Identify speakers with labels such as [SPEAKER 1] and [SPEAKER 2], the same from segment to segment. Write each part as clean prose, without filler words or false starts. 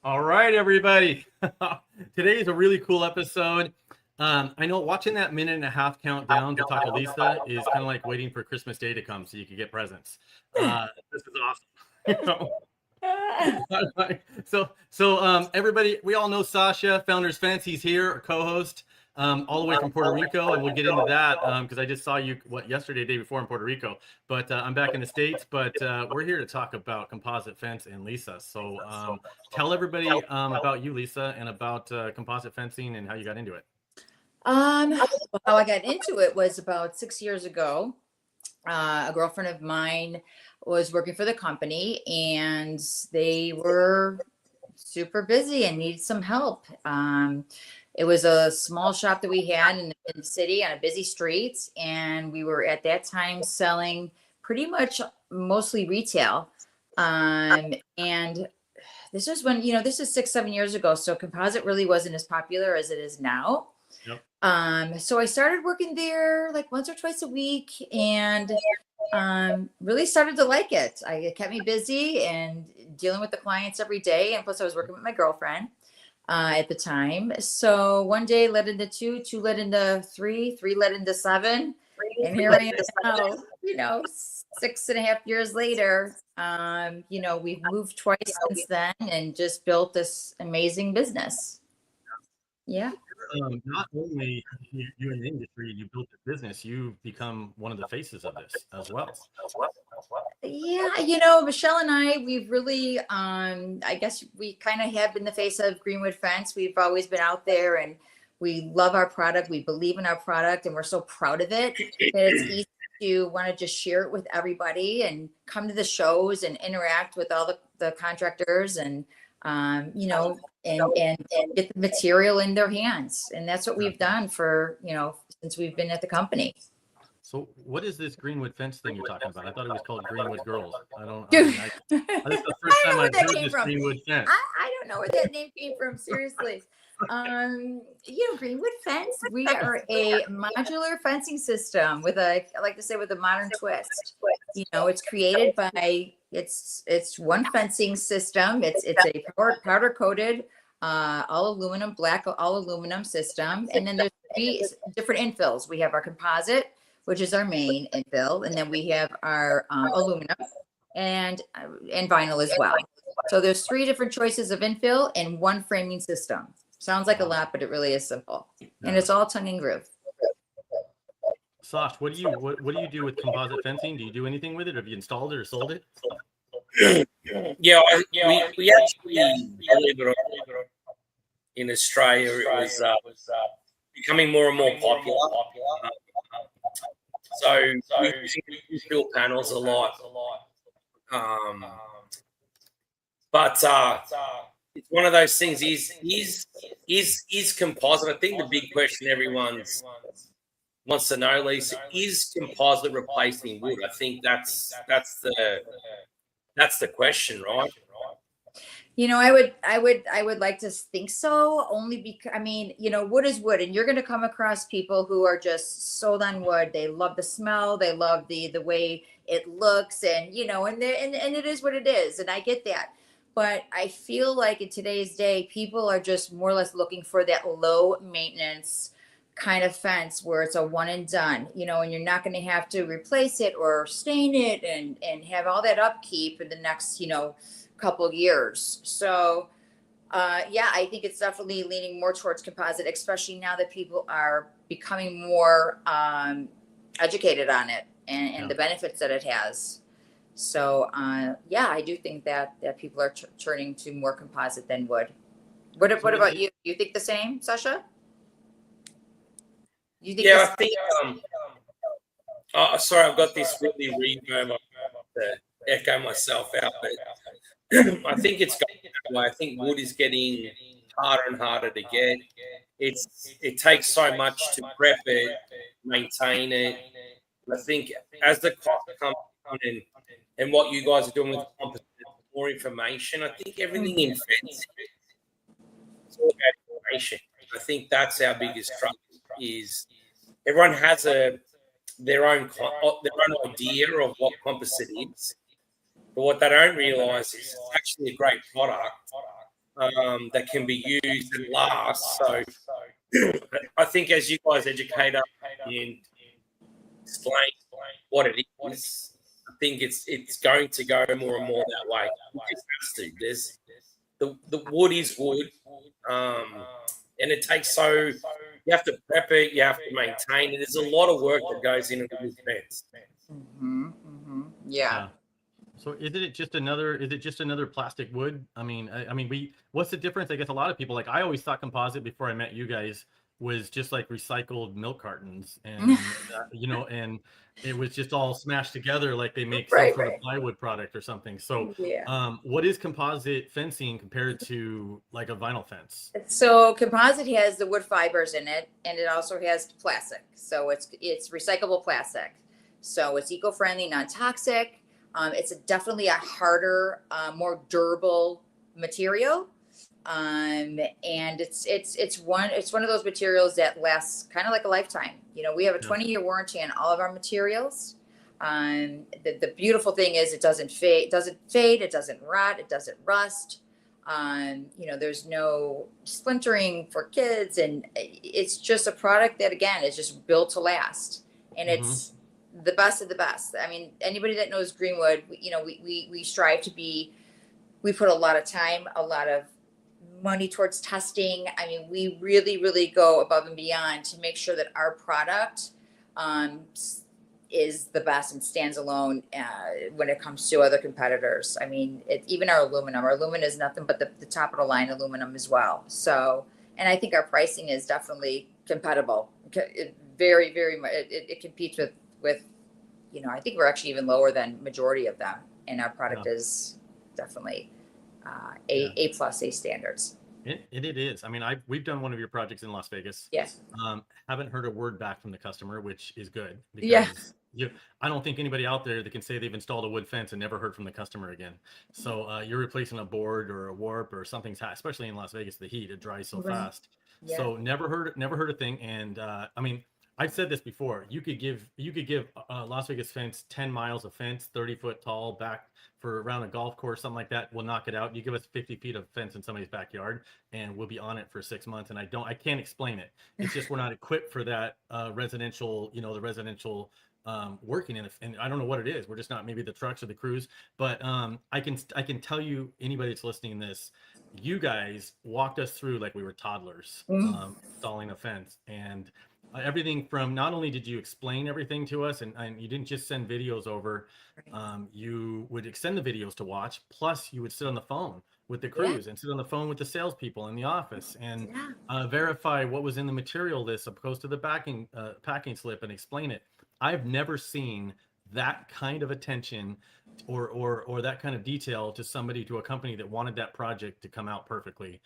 [SPEAKER 1] All right, everybody. Today is a really cool episode. I know watching that minute and a half countdown to talk to Lisa is kind of like waiting for Christmas Day to come so you can get presents. This is awesome. Everybody, we all know Sasha, Founders Fence. He's here, a co-host, all the way from Puerto Rico, and we'll get into that because I just saw you yesterday, day before in Puerto Rico. But I'm back in the States. But we're here to talk about Composite Fence and Lisa. So tell everybody about you, Lisa, and about composite fencing and how you got into it.
[SPEAKER 2] How I got into it was about 6 years ago. A girlfriend of mine was working for the company and they were super busy and needed some help. It was a small shop that we had in the city on a busy street. And we were at that time selling pretty much mostly retail. And this is when, this is 6, 7 years ago. So composite really wasn't as popular as it is now. So I started working there like once or twice a week and really started to like it. It kept me busy and dealing with the clients every day. And plus I was working with my girlfriend at the time. So one day led into two led into three led into seven. And here I am now, 6.5 years later. We've moved twice since then and just built this amazing business. Yeah.
[SPEAKER 1] Not only you're in the industry, you built a business, you've become one of the faces of this as well.
[SPEAKER 2] Yeah, Michelle and I, we've really, I guess we kind of have been the face of Greenwood Fence. We've always been out there and we love our product. We believe in our product and we're so proud of it that it's easy to want to just share it with everybody and come to the shows and interact with all the contractors and and get the material in their hands. And that's what we've done for, since we've been at the company.
[SPEAKER 1] So what is this Greenwood Fence thing you're talking about? I thought it was called Greenwood Girls. This is the first time I've heard this Greenwood Fence.
[SPEAKER 2] I don't know where that name came from, seriously. Greenwood Fence, we are a modular fencing system with I like to say with a modern twist. It's created by it's one fencing system. It's a powder coated black all aluminum system, and then there's 3 different infills. We have our composite, which is our main infill, and then we have our aluminum and vinyl as well. So there's 3 different choices of infill and one framing system. Sounds like a lot, but it really is simple, and it's all tongue and groove.
[SPEAKER 1] Sash, what do you do with composite fencing? Do you do anything with it? Have you installed it or sold it?
[SPEAKER 3] We actually, believe it or not, in Australia, it was becoming more and more popular. So we build panels a lot, but it's one of those things. Is composite? I think the big question everyone wants to know, Lisa, is composite replacing wood? I think that's the question, right?
[SPEAKER 2] I would like to think so, only because wood is wood, and you're going to come across people who are just sold on wood. They love the smell, they love the way it looks, and and it is what it is, and I get that. But I feel like in today's day, people are just more or less looking for that low maintenance kind of fence where it's a one and done, and you're not going to have to replace it or stain it and have all that upkeep in the next, couple years. So, I think it's definitely leaning more towards composite, especially now that people are becoming more educated on it and the benefits that it has. So, I do think that people are turning to more composite than wood. What about you? You think the same, Sasha?
[SPEAKER 3] I think. Sorry, I've got this really reverb. I have to echo myself out, but I think it's going that way. I think wood is getting harder and harder to get. It takes so much to prep it, maintain it. I think as the cost comes on and what you guys are doing with Composite, more information. I think everything in fencing is all about information. I think that's our biggest struggle. Is everyone has their own idea of what composite is, but what they don't realise is it's actually a great product, that can be used and last. So I think as you guys educate us and explain what it is, I think it's going to go more and more that way. It just has to. There's the wood is wood, and it takes you have to prep it, you have to maintain it. There's a lot of work that goes into the wood fence.
[SPEAKER 2] Yeah.
[SPEAKER 1] So is it just another plastic wood? I mean, what's the difference? I guess a lot of people, like, I always thought composite before I met you guys was just like recycled milk cartons, and and it was just all smashed together like they make some sort of plywood product or something. So what is composite fencing compared to like a vinyl fence?
[SPEAKER 2] So composite has the wood fibers in it, and it also has plastic. So it's recyclable plastic. So it's eco-friendly, non-toxic. It's definitely a harder, more durable material, and it's one of those materials that lasts kind of like a lifetime. We have a 20-year warranty on all of our materials. The beautiful thing is it doesn't fade, it doesn't rot, it doesn't rust. There's no splintering for kids, and it's just a product that, again, is just built to last, and it's the best of the best. I mean, anybody that knows Greenwood, we strive to be. We put a lot of time, a lot of money towards testing. I mean, we really, really go above and beyond to make sure that our product is the best and stands alone when it comes to other competitors. I mean, even our aluminum is nothing but the top of the line aluminum as well. So, and I think our pricing is definitely compatible. Very, very much. It competes with, I think we're actually even lower than majority of them. And our product is definitely A plus, A standards.
[SPEAKER 1] It is. I mean, we've done one of your projects in Las Vegas.
[SPEAKER 2] Yes.
[SPEAKER 1] Haven't heard a word back from the customer, which is good, because I don't think anybody out there that can say they've installed a wood fence and never heard from the customer again. So you're replacing a board or a warp or something's especially in Las Vegas, the heat, it dries so fast. Yeah. So never heard a thing. And I mean, I've said this before. You could give Las Vegas fence 10 miles of fence, 30-foot tall, back for around a golf course, something like that. We'll knock it out. You give us 50 feet of fence in somebody's backyard, and we'll be on it for 6 months. And I can't explain it. It's just we're not equipped for that residential. The residential working in it, and I don't know what it is. We're just not. Maybe the trucks or the crews. But I can tell you, anybody that's listening to this, you guys walked us through like we were toddlers installing a fence, and everything from, not only did you explain everything to us, and you didn't just send videos over, you would extend the videos to watch, plus you would sit on the phone with the crews and sit on the phone with the salespeople in the office and verify what was in the material list opposed to the packing slip and explain it. I've never seen that kind of attention or that kind of detail to a company that wanted that project to come out perfectly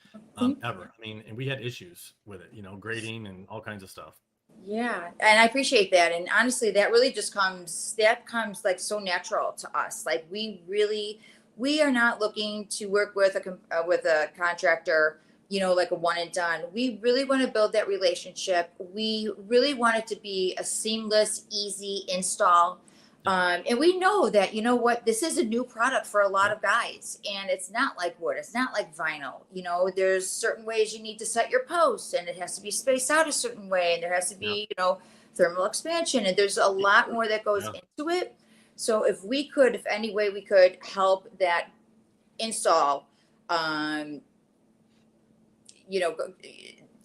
[SPEAKER 1] ever. I mean, and we had issues with it, grading and all kinds of stuff.
[SPEAKER 2] Yeah. And I appreciate that. And honestly, that really just comes like so natural to us. Like we are not looking to work with a contractor, like a one and done. We really want to build that relationship. We really want it to be a seamless, easy install. And we know that, this is a new product for a lot of guys, and it's not like wood. It's not like vinyl. There's certain ways you need to set your posts, and it has to be spaced out a certain way, and there has to be, thermal expansion, and there's a lot more that goes into it. So if any way we could help that install,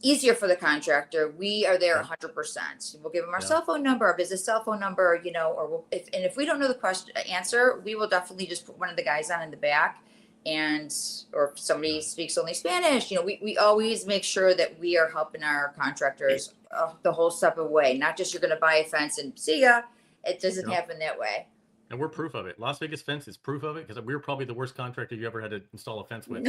[SPEAKER 2] easier for the contractor, we are there 100%. We'll give them our cell phone number, our business cell phone number, if we don't know the answer, we will definitely just put one of the guys on in the back, or if somebody speaks only Spanish, we always make sure that we are helping our contractors the whole step of the way, not just you're going to buy a fence and see ya. It doesn't happen that way.
[SPEAKER 1] And we're proof of it. Las Vegas Fence is proof of it, because we were probably the worst contractor you ever had to install a fence with.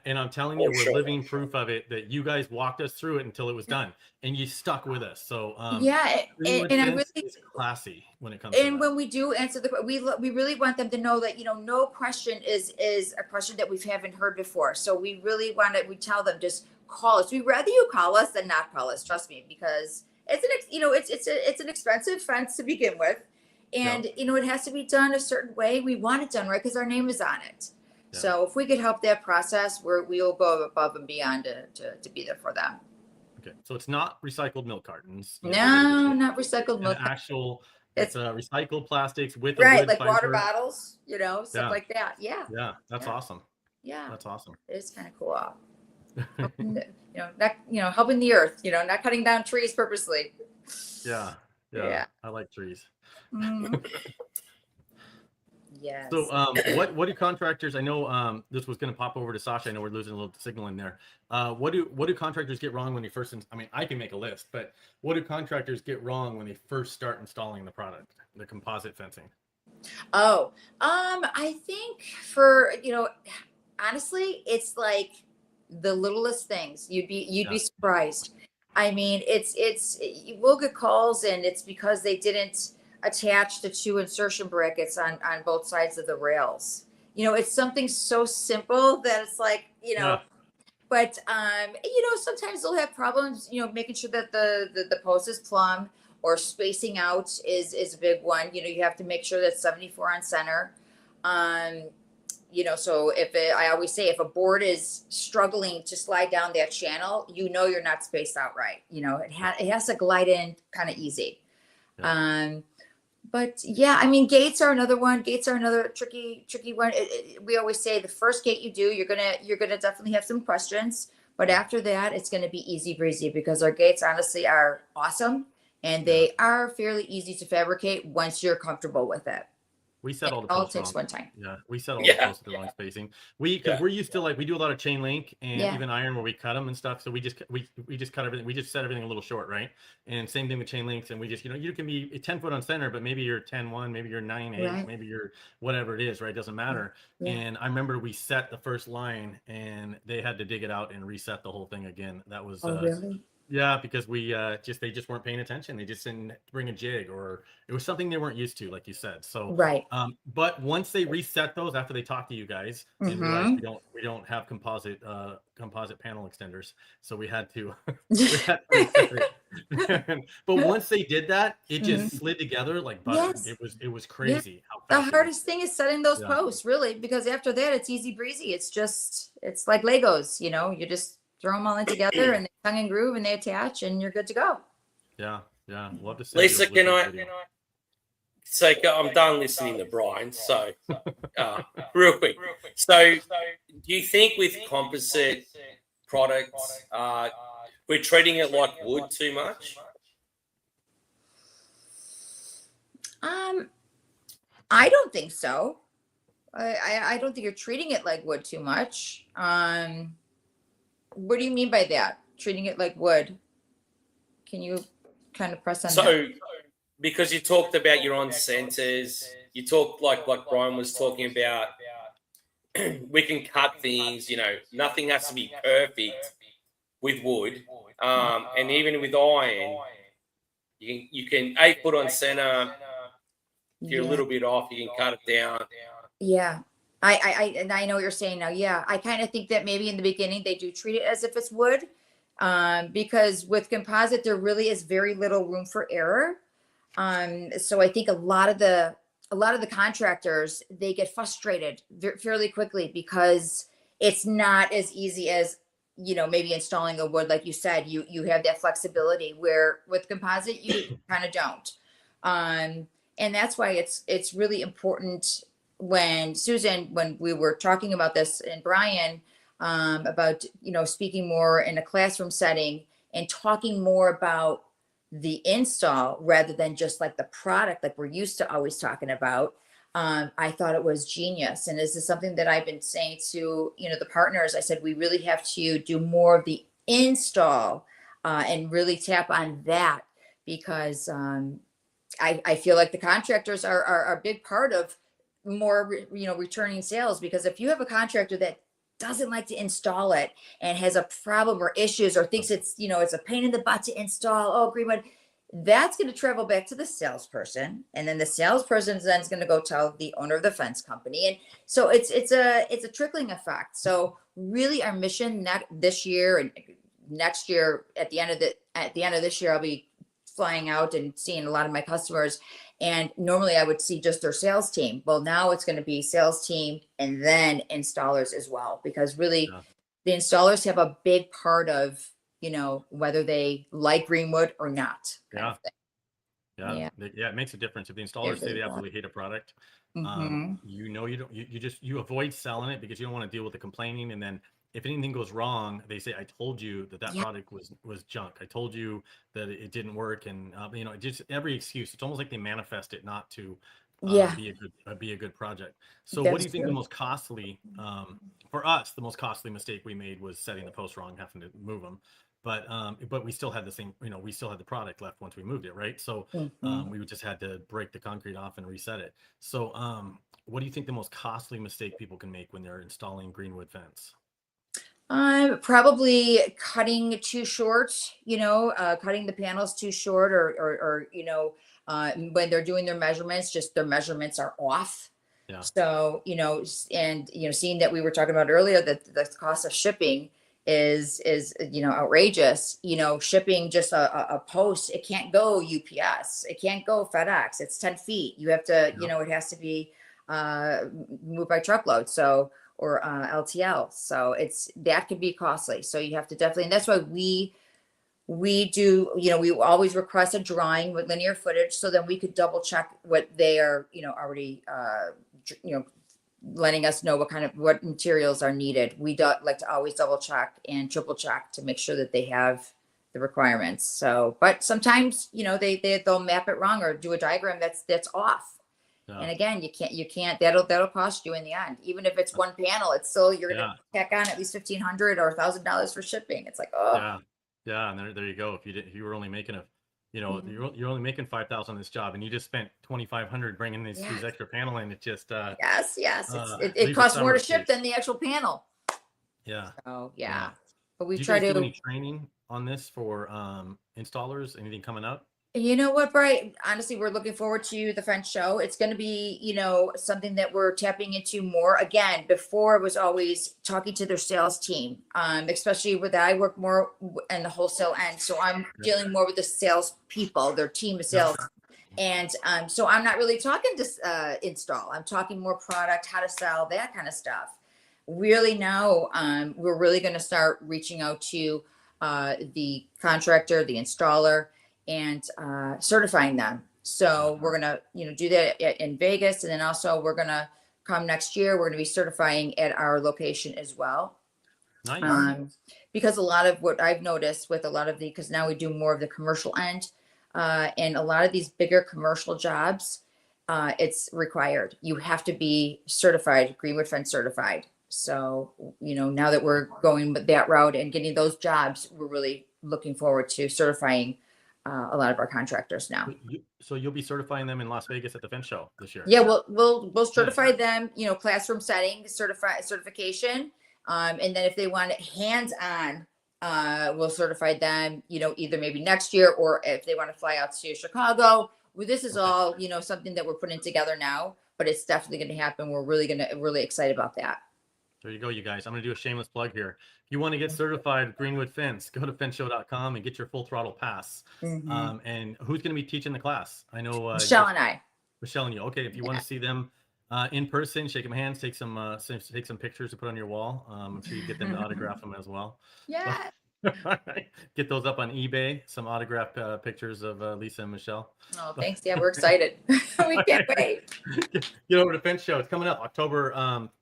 [SPEAKER 1] And I'm telling you, we're living proof of it, that you guys walked us through it until it was done, and you stuck with us. So
[SPEAKER 2] and I really,
[SPEAKER 1] is classy when it comes.
[SPEAKER 2] And when we do answer we really want them to know that no question is a question that we haven't heard before. So we really we tell them, just call us. We'd rather you call us than not call us. Trust me, because it's an expensive fence to begin with. And, it has to be done a certain way. We want it done right because our name is on it.
[SPEAKER 1] Yeah.
[SPEAKER 2] So if we could help that process, we'll go above and beyond to be there for them.
[SPEAKER 1] Okay, so it's not recycled milk cartons.
[SPEAKER 2] No, not recycled
[SPEAKER 1] An
[SPEAKER 2] milk.
[SPEAKER 1] actual, it's recycled plastics with a
[SPEAKER 2] Right,
[SPEAKER 1] wood
[SPEAKER 2] like
[SPEAKER 1] fiber.
[SPEAKER 2] water bottles, stuff
[SPEAKER 1] Yeah.
[SPEAKER 2] like that. Yeah.
[SPEAKER 1] Yeah, that's
[SPEAKER 2] Yeah.
[SPEAKER 1] awesome.
[SPEAKER 2] Yeah.
[SPEAKER 1] That's awesome.
[SPEAKER 2] It's kind of cool. Not helping the earth, not cutting down trees purposely.
[SPEAKER 1] Yeah.
[SPEAKER 2] Yeah.
[SPEAKER 1] I like trees.
[SPEAKER 2] Mhm. Yes.
[SPEAKER 1] So what do contractors, I know this was going to pop over to Sasha, I know we're losing a little signal in there. What do contractors get wrong when you first, I mean, I can make a list, but what do contractors get wrong when they first start installing the product, the composite fencing?
[SPEAKER 2] Oh, I think for, honestly, it's like the littlest things. You'd be surprised. I mean, you will get calls, and it's because they didn't attach the 2 insertion brackets on both sides of the rails. It's something so simple that it's like,
[SPEAKER 1] Yeah.
[SPEAKER 2] but sometimes they'll have problems, making sure that the post is plumb, or spacing out is a big one. You have to make sure that 74 on center. So I always say, if a board is struggling to slide down that channel, you're not spaced out right. It has to glide in kind of easy.
[SPEAKER 1] Yeah.
[SPEAKER 2] But yeah, I mean, gates are another one. Gates are another tricky one. We always say the first gate you do, you're gonna definitely have some questions, but after that, it's gonna be easy breezy, because our gates honestly are awesome, and they are fairly easy to fabricate once you're comfortable with it.
[SPEAKER 1] We set all the
[SPEAKER 2] All it
[SPEAKER 1] posts
[SPEAKER 2] takes
[SPEAKER 1] wrong.
[SPEAKER 2] one time.
[SPEAKER 1] Yeah, we set all the posts at the wrong spacing. Because we're used to, like, we do a lot of chain link and even iron where we cut them and stuff. So we just cut everything. We just set everything a little short, right? And same thing with chain links. And we just, you can be 10 foot on center, but maybe you're 10-1, maybe you're 9-8, maybe you're whatever it is, right? Doesn't matter.
[SPEAKER 2] Yeah.
[SPEAKER 1] And I remember we set the first line and they had to dig it out and reset the whole thing again. That was
[SPEAKER 2] really?
[SPEAKER 1] yeah, because they just weren't paying attention. They just didn't bring a jig, or it was something they weren't used to, like you said. So
[SPEAKER 2] Right.
[SPEAKER 1] But once they reset those, after they talk to you guys and realize we don't have composite panel extenders, so we had to reset it. But once they did that, it just slid together like butter.
[SPEAKER 2] Yes.
[SPEAKER 1] It was crazy how
[SPEAKER 2] The
[SPEAKER 1] fast
[SPEAKER 2] hardest thing is setting those posts, really, because after that, it's easy breezy. It's like Legos. You just throw them all in together, and they tongue and groove, and they attach, and you're good to go.
[SPEAKER 1] Yeah. Love to see.
[SPEAKER 3] Lisa, can I say, I'm done listening to Brian. So, real quick. So, do you think with composite products, we're treating it like wood too much?
[SPEAKER 2] I don't think so. I don't think you're treating it like wood too much. What do you mean by that? Treating it like wood? Can you kind of press on that?
[SPEAKER 3] So, because you talked about your on centers, you talked like Brian was talking about, we can cut things, nothing has to be perfect with wood. And even with iron, you can 8 foot on center. If you're a little bit off, you can cut it down.
[SPEAKER 2] Yeah. I know what you're saying now. Yeah. I kind of think that maybe in the beginning they do treat it as if it's wood. Because with composite, there really is very little room for error. So I think a lot of the contractors, they get frustrated fairly quickly, because it's not as easy as, maybe installing a wood. Like you said, you have that flexibility, where with composite, you kind of don't. And that's why it's really important when we were talking about this, and Brian, about, speaking more in a classroom setting and talking more about the install rather than just like the product, like we're used to always talking about. I thought it was genius. And this is something that I've been saying to, the partners. I said, we really have to do more of the install, and really tap on that, because, I feel like the contractors are a big part of more, returning sales, because if you have a contractor that doesn't like to install it and has a problem or issues, or thinks it's a pain in the butt to install, oh, Greenwood, that's going to travel back to the salesperson, and then the salesperson then is going to go tell the owner of the fence company, and so it's a trickling effect. So really, our mission this year and next year, at the end of this year, I'll be flying out and seeing a lot of my customers, And normally I would see just their sales team. Well, now it's going to be sales team and then installers as well, because really the installers have a big part of, whether they like Greenwood or not. Kind of thing.
[SPEAKER 1] It makes a difference. If the installers say they absolutely hate a product, you avoid selling it because you don't want to deal with the complaining. And then if anything goes wrong, they say, I told you that product was junk. I told you that it didn't work. And just every excuse. It's almost like they manifest it not to be a good project. So what do you think the most costly, for us, the most costly mistake we made was setting the posts wrong, having to move them. But we still had the same, we still had the product left once we moved it, right? So we just had to break the concrete off and reset it. So what do you think the most costly mistake people can make when they're installing Greenwood fence?
[SPEAKER 2] Probably cutting too short, cutting the panels too short, or when they're doing their measurements, just their measurements are off. Yeah. So, seeing that we were talking about earlier that the cost of shipping is outrageous. Shipping just a post, it can't go UPS, it can't go FedEx, it's 10 feet. You have to, it has to be moved by truckload, or LTL. So that could be costly. So you have to definitely, and that's why we do, we always request a drawing with linear footage, so then we could double check what they are, already, letting us know what materials are needed. We like to always double check and triple check to make sure that they have the requirements. So, but sometimes, they'll map it wrong or do a diagram that's off. Yeah. And again, you can't, that'll cost you in the end. Even if it's one panel, it's still, you're going to tack on at least $1,500 or $1,000 for shipping. It's like, oh.
[SPEAKER 1] Yeah. And there you go. If you were only making you're only making $5,000 on this job, and you just spent $2,500 bringing these extra panel in. It just
[SPEAKER 2] yes, it costs more to ship than the actual panel.
[SPEAKER 1] Yeah.
[SPEAKER 2] So but we
[SPEAKER 1] try to do any training on this for installers. Anything coming up?
[SPEAKER 2] You know what, Brian? Honestly, we're looking forward to the Fence show. It's going to be, something that we're tapping into more. Again, before it was always talking to their sales team, especially with I work more in the wholesale end. So I'm dealing more with the sales people, their team of sales. And so I'm not really talking to install. I'm talking more product, how to sell, that kind of stuff. Really now, we're really going to start reaching out to the contractor, the installer, and certifying them. So we're gonna, do that in Vegas, and then also we're gonna come next year. We're gonna be certifying at our location as well. Nice. Because a lot of what I've noticed with a lot of because now we do more of the commercial end, and a lot of these bigger commercial jobs, it's required. You have to be certified, Greenwood Fence certified. So now that we're going that route and getting those jobs, we're really looking forward to certifying a lot of our contractors now.
[SPEAKER 1] So you'll be certifying them in Las Vegas at the Fence show this year?
[SPEAKER 2] Yeah, we'll certify them, classroom setting, certification. And then if they want it hands-on, we'll certify them, either maybe next year, or if they want to fly out to Chicago. Well, this is all, something that we're putting together now, but it's definitely going to happen. We're really excited about that.
[SPEAKER 1] There you go, you guys. I'm going to do a shameless plug here. If you want to get certified Greenwood Fence, go to fenceshow.com and get your full throttle pass. And who's going to be teaching the class? I know
[SPEAKER 2] Michelle and I.
[SPEAKER 1] Michelle and you. Okay, if you want to see them in person, shake them hands, take some pictures to put on your wall. I'm sure you get them to autograph them as well.
[SPEAKER 2] Yeah.
[SPEAKER 1] Get those up on eBay. Some autographed pictures of Lisa and Michelle.
[SPEAKER 2] Oh, thanks. Yeah, we're excited. We can't wait.
[SPEAKER 1] Get over to Fence Show. It's coming up October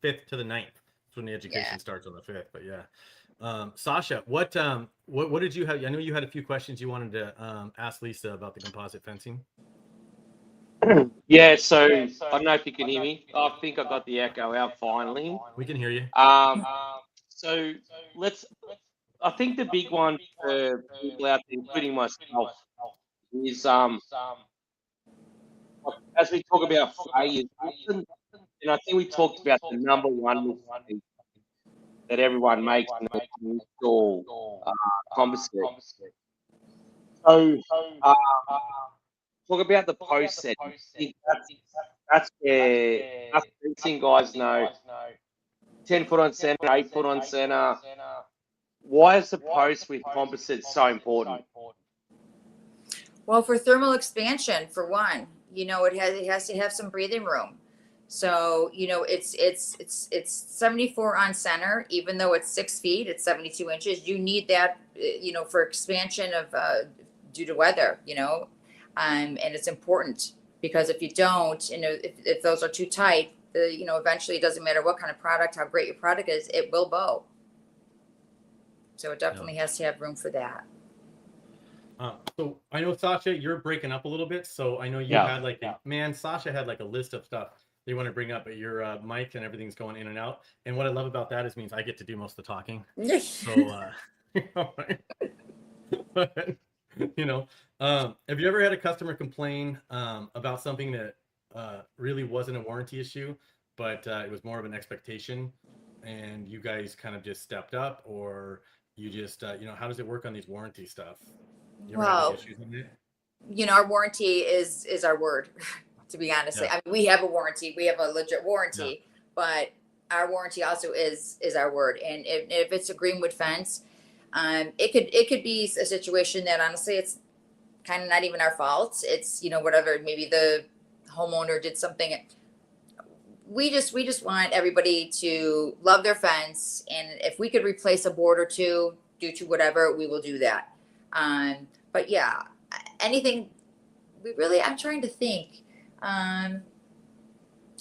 [SPEAKER 1] 5th to the 9th. When the education starts on the 5th, but Sasha, what did you have? I know you had a few questions you wanted to ask Lisa about the composite fencing.
[SPEAKER 4] Yeah, so I don't know if you can hear me. I think I got the echo out finally.
[SPEAKER 1] We can hear you.
[SPEAKER 4] So I think the big one for people out there, including myself, is as we talk about failures, and I think we talked about the number one mistake that everyone makes when they install composite. So, talk about the post setting. I think that's where us fencing guys know 10 foot on center, 8 foot on center. Why is the post with composite so important?
[SPEAKER 2] Well, for thermal expansion, for one, it has to have some breathing room. So, it's 74 on center, even though it's 6 feet, it's 72 inches. You need that, for expansion of, due to weather, and it's important because if you don't, if those are too tight, eventually it doesn't matter what kind of product, how great your product is, it will bow. So it definitely has to have room for that.
[SPEAKER 1] So I know, Sasha, you're breaking up a little bit. So I know you had Sasha had like a list of stuff they want to bring up, but your mic and everything's going in and out. And what I love about that is means I get to do most of the talking. So, but, have you ever had a customer complain about something that really wasn't a warranty issue, but it was more of an expectation, and you guys kind of just stepped up, or you just, how does it work on these warranty stuff? You ever have any issues on that?
[SPEAKER 2] Our warranty is our word, to be honest.
[SPEAKER 1] Yeah.
[SPEAKER 2] I mean, we have a warranty, we have a legit warranty, but our warranty also is our word. And if it's a greenwood fence, it could be a situation that honestly it's kind of not even our fault. It's, whatever, maybe the homeowner did something. We just want everybody to love their fence, and if we could replace a board or two due to whatever, we will do that. But yeah, anything I'm trying to think.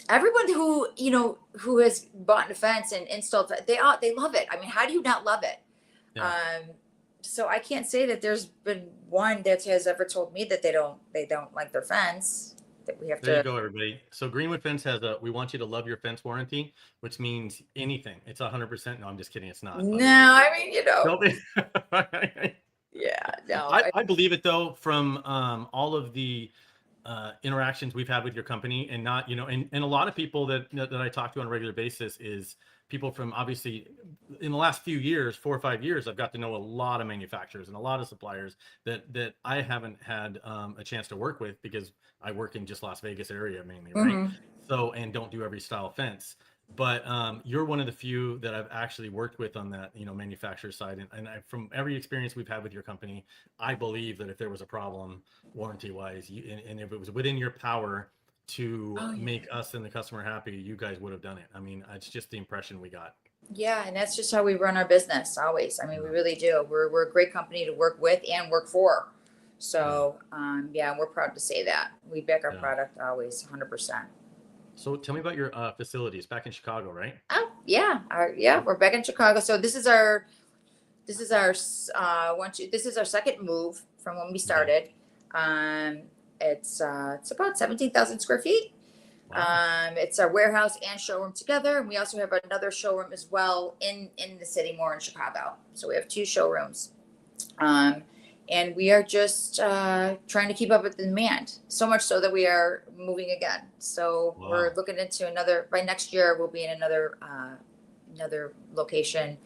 [SPEAKER 2] Everyone who has bought a fence and installed, they love it. I mean, how do you not love it?
[SPEAKER 1] Yeah.
[SPEAKER 2] So I can't say that there's been one that has ever told me that they don't like their fence. That we have
[SPEAKER 1] There you go, everybody. So Greenwood Fence has we want you to love your fence warranty, which means anything. It's 100%. No, I'm just kidding. It's not.
[SPEAKER 2] No, I mean,
[SPEAKER 1] Yeah,
[SPEAKER 2] no.
[SPEAKER 1] I believe it though, from all of the interactions we've had with your company, and not, and a lot of people that I talk to on a regular basis is people from, obviously, in the last few years, 4 or 5 years, I've got to know a lot of manufacturers and a lot of suppliers that I haven't had a chance to work with, because I work in just Las Vegas area mainly, right?
[SPEAKER 2] Mm-hmm.
[SPEAKER 1] So, and don't do every style fence. But you're one of the few that I've actually worked with on that, manufacturer side. And from every experience we've had with your company, I believe that if there was a problem warranty wise, and if it was within your power to make us and the customer happy, you guys would have done it. I mean, it's just the impression we got.
[SPEAKER 2] Yeah, and that's just how we run our business always. I mean, we really do. We're a great company to work with and work for. So, we're proud to say that. We back our product always 100%.
[SPEAKER 1] So tell me about your facilities back in Chicago, right?
[SPEAKER 2] Oh, yeah. We're back in Chicago. So this is our second move from when we started. It's about 17,000 square feet.
[SPEAKER 1] Wow.
[SPEAKER 2] It's our warehouse and showroom together. And we also have another showroom as well in the city, more in Chicago. So we have 2 showrooms. And we are just trying to keep up with the demand, so much so that we are moving again. So we're looking into by next year, we'll be in another location,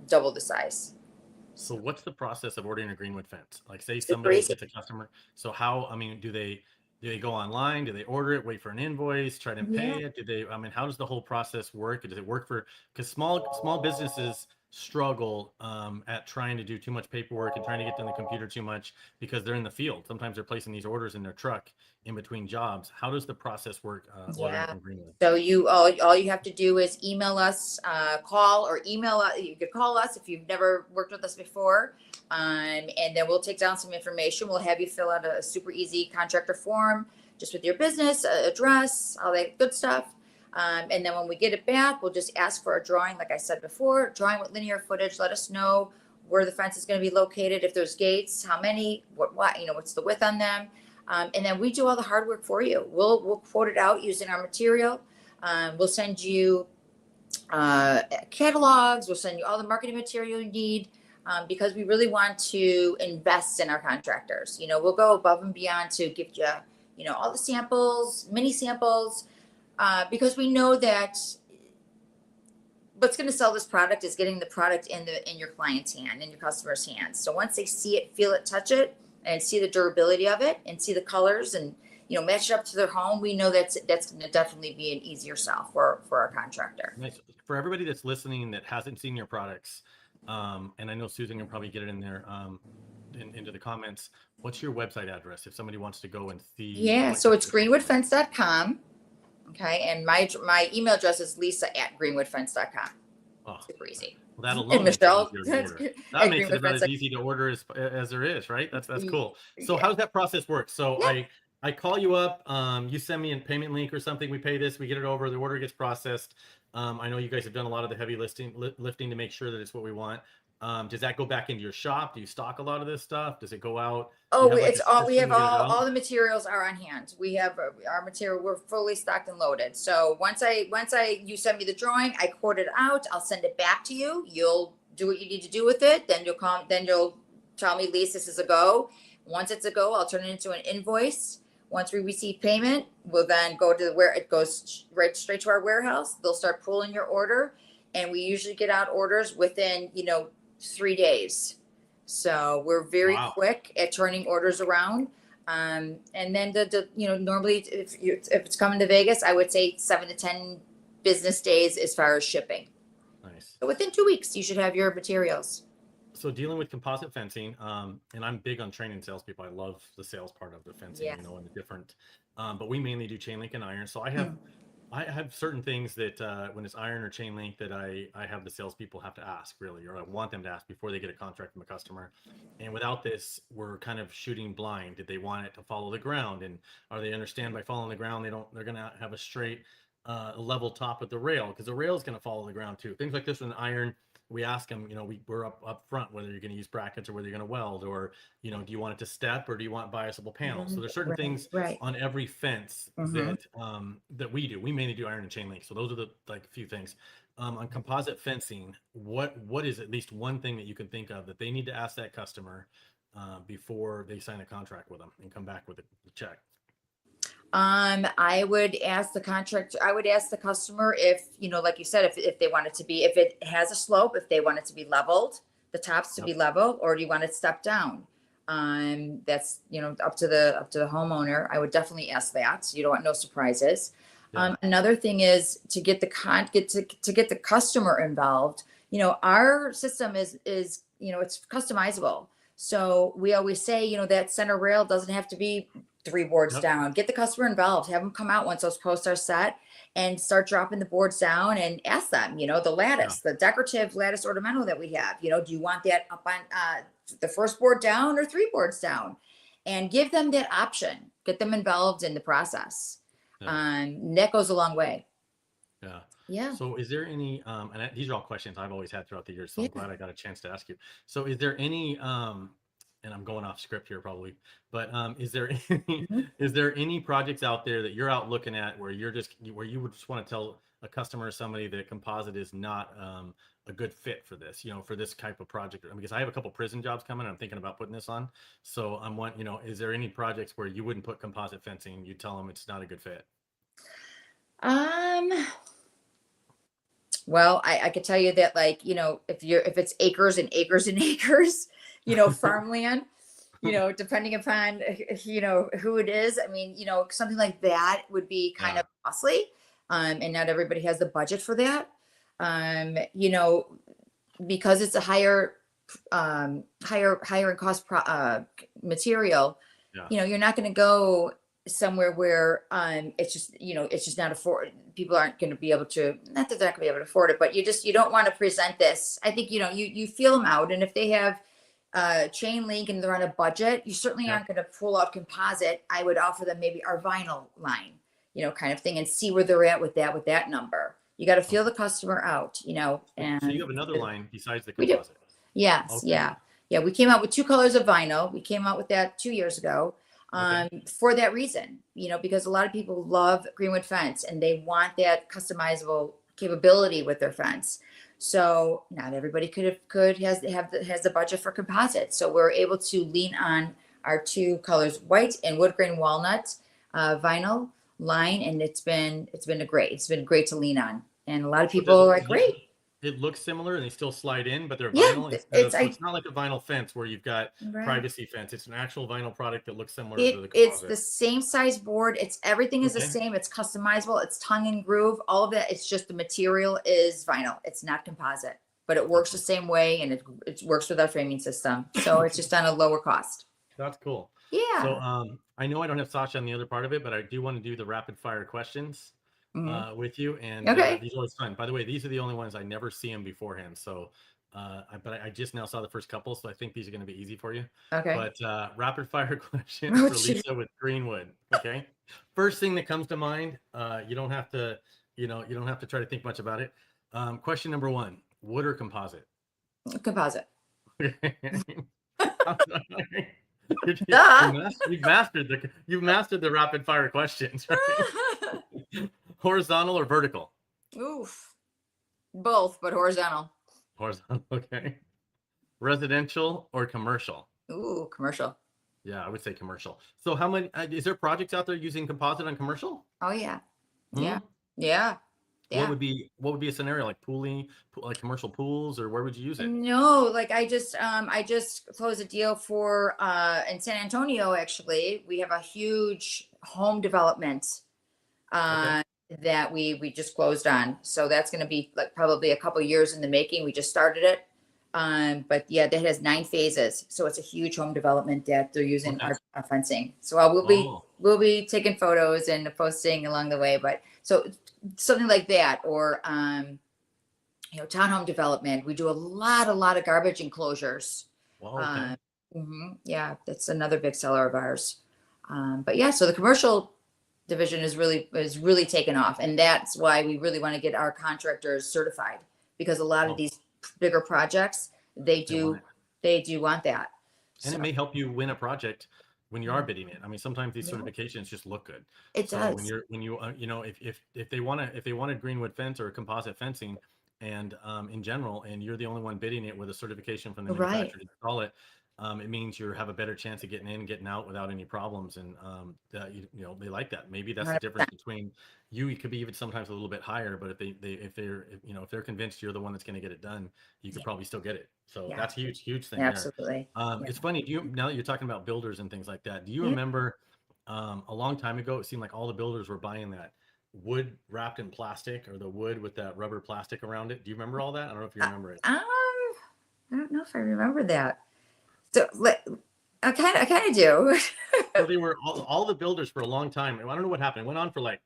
[SPEAKER 2] double the size.
[SPEAKER 1] So what's the process of ordering a Greenwood fence? Like, say somebody gets a customer. So do they go online? Do they order it, wait for an invoice, try to pay it? How does the whole process work? Does it work because small businesses struggle at trying to do too much paperwork and trying to get on the computer too much, because they're in the field. Sometimes they're placing these orders in their truck in between jobs. How does the process work ordering from Greenwood?
[SPEAKER 2] So all you have to do is email us, call or email us. You could call us if you've never worked with us before, and then we'll take down some information. We'll have you fill out a super easy contractor form just with your business address, all that good stuff. And then when we get it back, we'll just ask for a drawing. Like I said before, drawing with linear footage. Let us know where the fence is going to be located. If there's gates, how many, what's the width on them. And then we do all the hard work for you. We'll quote it out using our material. We'll send you catalogs. We'll send you all the marketing material you need, because we really want to invest in our contractors. We'll go above and beyond to give you, all the samples, mini samples, because we know that what's going to sell this product is getting the product in your client's hand, in your customer's hands. So once they see it, feel it, touch it, and see the durability of it, and see the colors, and match it up to their home, we know that's going to definitely be an easier sell for our contractor.
[SPEAKER 1] Nice. For everybody that's listening that hasn't seen your products, and I know Susan can probably get it in there. into the comments, what's your website address if somebody wants to go and see?
[SPEAKER 2] Yeah, so it's greenwoodfence.com. Okay, and my email address is lisa@greenwoodfence.com.
[SPEAKER 1] Oh,
[SPEAKER 2] Super easy.
[SPEAKER 1] well, that
[SPEAKER 2] And
[SPEAKER 1] alone makes it
[SPEAKER 2] Michelle,
[SPEAKER 1] easier to order.
[SPEAKER 2] at
[SPEAKER 1] That makes it
[SPEAKER 2] Greenwood
[SPEAKER 1] about
[SPEAKER 2] Fence.
[SPEAKER 1] as easy to order as there is, right? That's cool. So
[SPEAKER 2] Yeah.
[SPEAKER 1] how does that process work? So
[SPEAKER 2] Yeah.
[SPEAKER 1] I call you up, you send me a payment link or something, we pay this, we get it over, the order gets processed. I know you guys have done a lot of the heavy lifting to make sure that it's what we want. Does that go back into your shop? Do you stock a lot of this stuff? Does it go out?
[SPEAKER 2] Oh,
[SPEAKER 1] like,
[SPEAKER 2] it's
[SPEAKER 1] a
[SPEAKER 2] all we
[SPEAKER 1] system
[SPEAKER 2] have.
[SPEAKER 1] to get it out?
[SPEAKER 2] All the materials are on hand. We have our material. We're fully stocked and loaded. So once you send me the drawing, I quote it out. I'll send it back to you. You'll do what you need to do with it. Then you'll tell me, Lisa, this is a go. Once it's a go, I'll turn it into an invoice. Once we receive payment, we'll then go to where it goes right straight to our warehouse. They'll start pulling your order, and we usually get out orders within 3 days. So we're very
[SPEAKER 1] Wow.
[SPEAKER 2] quick at turning orders around. And then normally if it's coming to Vegas, I would say 7 to 10 business days as far as shipping.
[SPEAKER 1] Nice.
[SPEAKER 2] So within 2 weeks, you should have your materials.
[SPEAKER 1] So dealing with composite fencing, and I'm big on training salespeople. I love the sales part of the fencing,
[SPEAKER 2] Yeah.
[SPEAKER 1] and the different, but we mainly do chain link and iron. So I have certain things that when it's iron or chain link that I have the salespeople have to ask, really, or I want them to ask before they get a contract from a customer. And without this, we're kind of shooting blind. Did they want it to follow the ground? And are they understand by following the ground, they're going to have a straight level top with the rail, because the rail is going to follow the ground too. Things like this with an iron, we ask them, we're up front, whether you're going to use brackets or whether you're going to weld, or, do you want it to step or do you want biasable panels? So there's certain things on every fence that we do. We mainly do iron and chain link. So those are the few things. On composite fencing, what is at least one thing that you can think of that they need to ask that customer before they sign a contract with them and come back with a check?
[SPEAKER 2] I would ask the customer if, like you said, if they want it to be, if it has a slope, if they want it to be leveled, the tops to be level, or do you want it stepped down? That's, up to the homeowner. I would definitely ask that. So you don't want no surprises.
[SPEAKER 1] Yeah.
[SPEAKER 2] Another thing is to get the customer involved. Our system is, it's customizable. So we always say, that center rail doesn't have to be 3 boards down. Get the customer involved. Have them come out once those posts are set and start dropping the boards down, and ask them, the lattice, the decorative lattice ornamental that we have, do you want that up on the first board down or 3 boards down? And give them that option. Get them involved in the process. That goes a long way.
[SPEAKER 1] Yeah.
[SPEAKER 2] Yeah.
[SPEAKER 1] So is there any, these are all questions I've always had throughout the years, so I'm glad I got a chance to ask you. So is there any, and I'm going off script here probably, but is there any projects out there that you're out looking at where you would just want to tell a customer or somebody that composite is not a good fit for this, for this type of project? Because I have a couple prison jobs coming, and I'm thinking about putting this on. So is there any projects where you wouldn't put composite fencing? You tell them it's not a good fit.
[SPEAKER 2] Well, I could tell you that, if it's acres and acres and acres, farmland, depending upon, who it is. I mean, something like that would be kind of costly. And not everybody has the budget for that. Because it's a higher in cost material, you're not going to go somewhere where it's just not people aren't going to be able to, not that they're not going to be able to afford it, but you don't want to present this. I think you feel them out, and if they have chain link and they're on a budget, you certainly aren't going to pull out composite. I would offer them maybe our vinyl line, kind of thing, and see where they're at with that number. You got to feel the customer out, and
[SPEAKER 1] so you have another line besides the composite.
[SPEAKER 2] Yes.
[SPEAKER 1] Okay.
[SPEAKER 2] Yeah. We came out with 2 colors of vinyl. We came out with that 2 years ago. For that reason, because a lot of people love Greenwood Fence and they want that customizable capability with their fence. So not everybody has the budget for composite. So we're able to lean on our 2 colors, white and wood grain walnut vinyl line, and it's been great to lean on. And a lot of people are like, great.
[SPEAKER 1] It looks similar and they still slide in, but they're
[SPEAKER 2] Yeah,
[SPEAKER 1] vinyl. It's not like a vinyl fence where you've got privacy fence. It's an actual vinyl product that looks similar to the composite.
[SPEAKER 2] It's the same size board. Everything is the same. It's customizable. It's tongue and groove. All of that. It's just the material is vinyl. It's not composite. but it works the same way, and it works with our framing system. So it's just on a lower cost.
[SPEAKER 1] That's cool.
[SPEAKER 2] Yeah.
[SPEAKER 1] So I know I don't have Sasha on the other part of it, but I do want to do the rapid fire questions with you. And
[SPEAKER 2] Okay.
[SPEAKER 1] these are always fun. By the way, these are the only ones I never see them beforehand. So, but I just now saw the first couple, so I think these are going to be easy for you.
[SPEAKER 2] Okay.
[SPEAKER 1] But rapid fire questions
[SPEAKER 2] Oh,
[SPEAKER 1] for
[SPEAKER 2] gee.
[SPEAKER 1] Lisa with Greenwood. Okay. First thing that comes to mind. You don't have to, you don't have to try to think much about it. Question number one: wood or composite?
[SPEAKER 2] Composite.
[SPEAKER 1] I'm sorry.
[SPEAKER 2] Duh.
[SPEAKER 1] You've mastered the rapid fire questions, right? Horizontal or vertical?
[SPEAKER 2] Oof. Both, but horizontal.
[SPEAKER 1] Horizontal, okay. Residential or commercial?
[SPEAKER 2] Ooh, commercial.
[SPEAKER 1] Yeah, I would say commercial. So how many is there projects out there using composite on commercial?
[SPEAKER 2] Oh yeah.
[SPEAKER 1] Hmm?
[SPEAKER 2] Yeah. Yeah.
[SPEAKER 1] What would be a scenario like like commercial pools, or where would you use it?
[SPEAKER 2] No, like I just closed a deal for in San Antonio. Actually, we have a huge home development that we just closed on. So that's going to be like probably a couple years in the making. We just started it. But yeah, that has 9 phases. So it's a huge home development that they're using our fencing. So we'll be taking photos and posting along the way. But so something like that, or townhome development. We do a lot of garbage enclosures.
[SPEAKER 1] Well, okay.
[SPEAKER 2] Yeah, that's another big seller of ours. But yeah, so the commercial division is really taken off, and that's why we really want to get our contractors certified, because a lot of these bigger projects they do want that.
[SPEAKER 1] And it may help you win a project when you are bidding it. I mean, sometimes these certifications just look good.
[SPEAKER 2] It does.
[SPEAKER 1] When you if they wanted Greenwood fence or composite fencing, and in general, and you're the only one bidding it with a certification from the manufacturer to install it, it means you have a better chance of getting in, getting out without any problems. And they like that. Maybe that's 100%. The difference between you. It could be even sometimes a little bit higher, but if they're convinced you're the one that's going to get it done, you could probably still get it. So that's a huge thing.
[SPEAKER 2] Absolutely.
[SPEAKER 1] There. It's funny. Now that you're talking about builders and things like that, do you remember a long time ago, it seemed like all the builders were buying that wood wrapped in plastic, or the wood with that rubber plastic around it? Do you remember all that? I don't know if you remember it.
[SPEAKER 2] I don't know if I remember that. So I kind of do.
[SPEAKER 1] So they were all the builders for a long time. I don't know what happened. It went on for like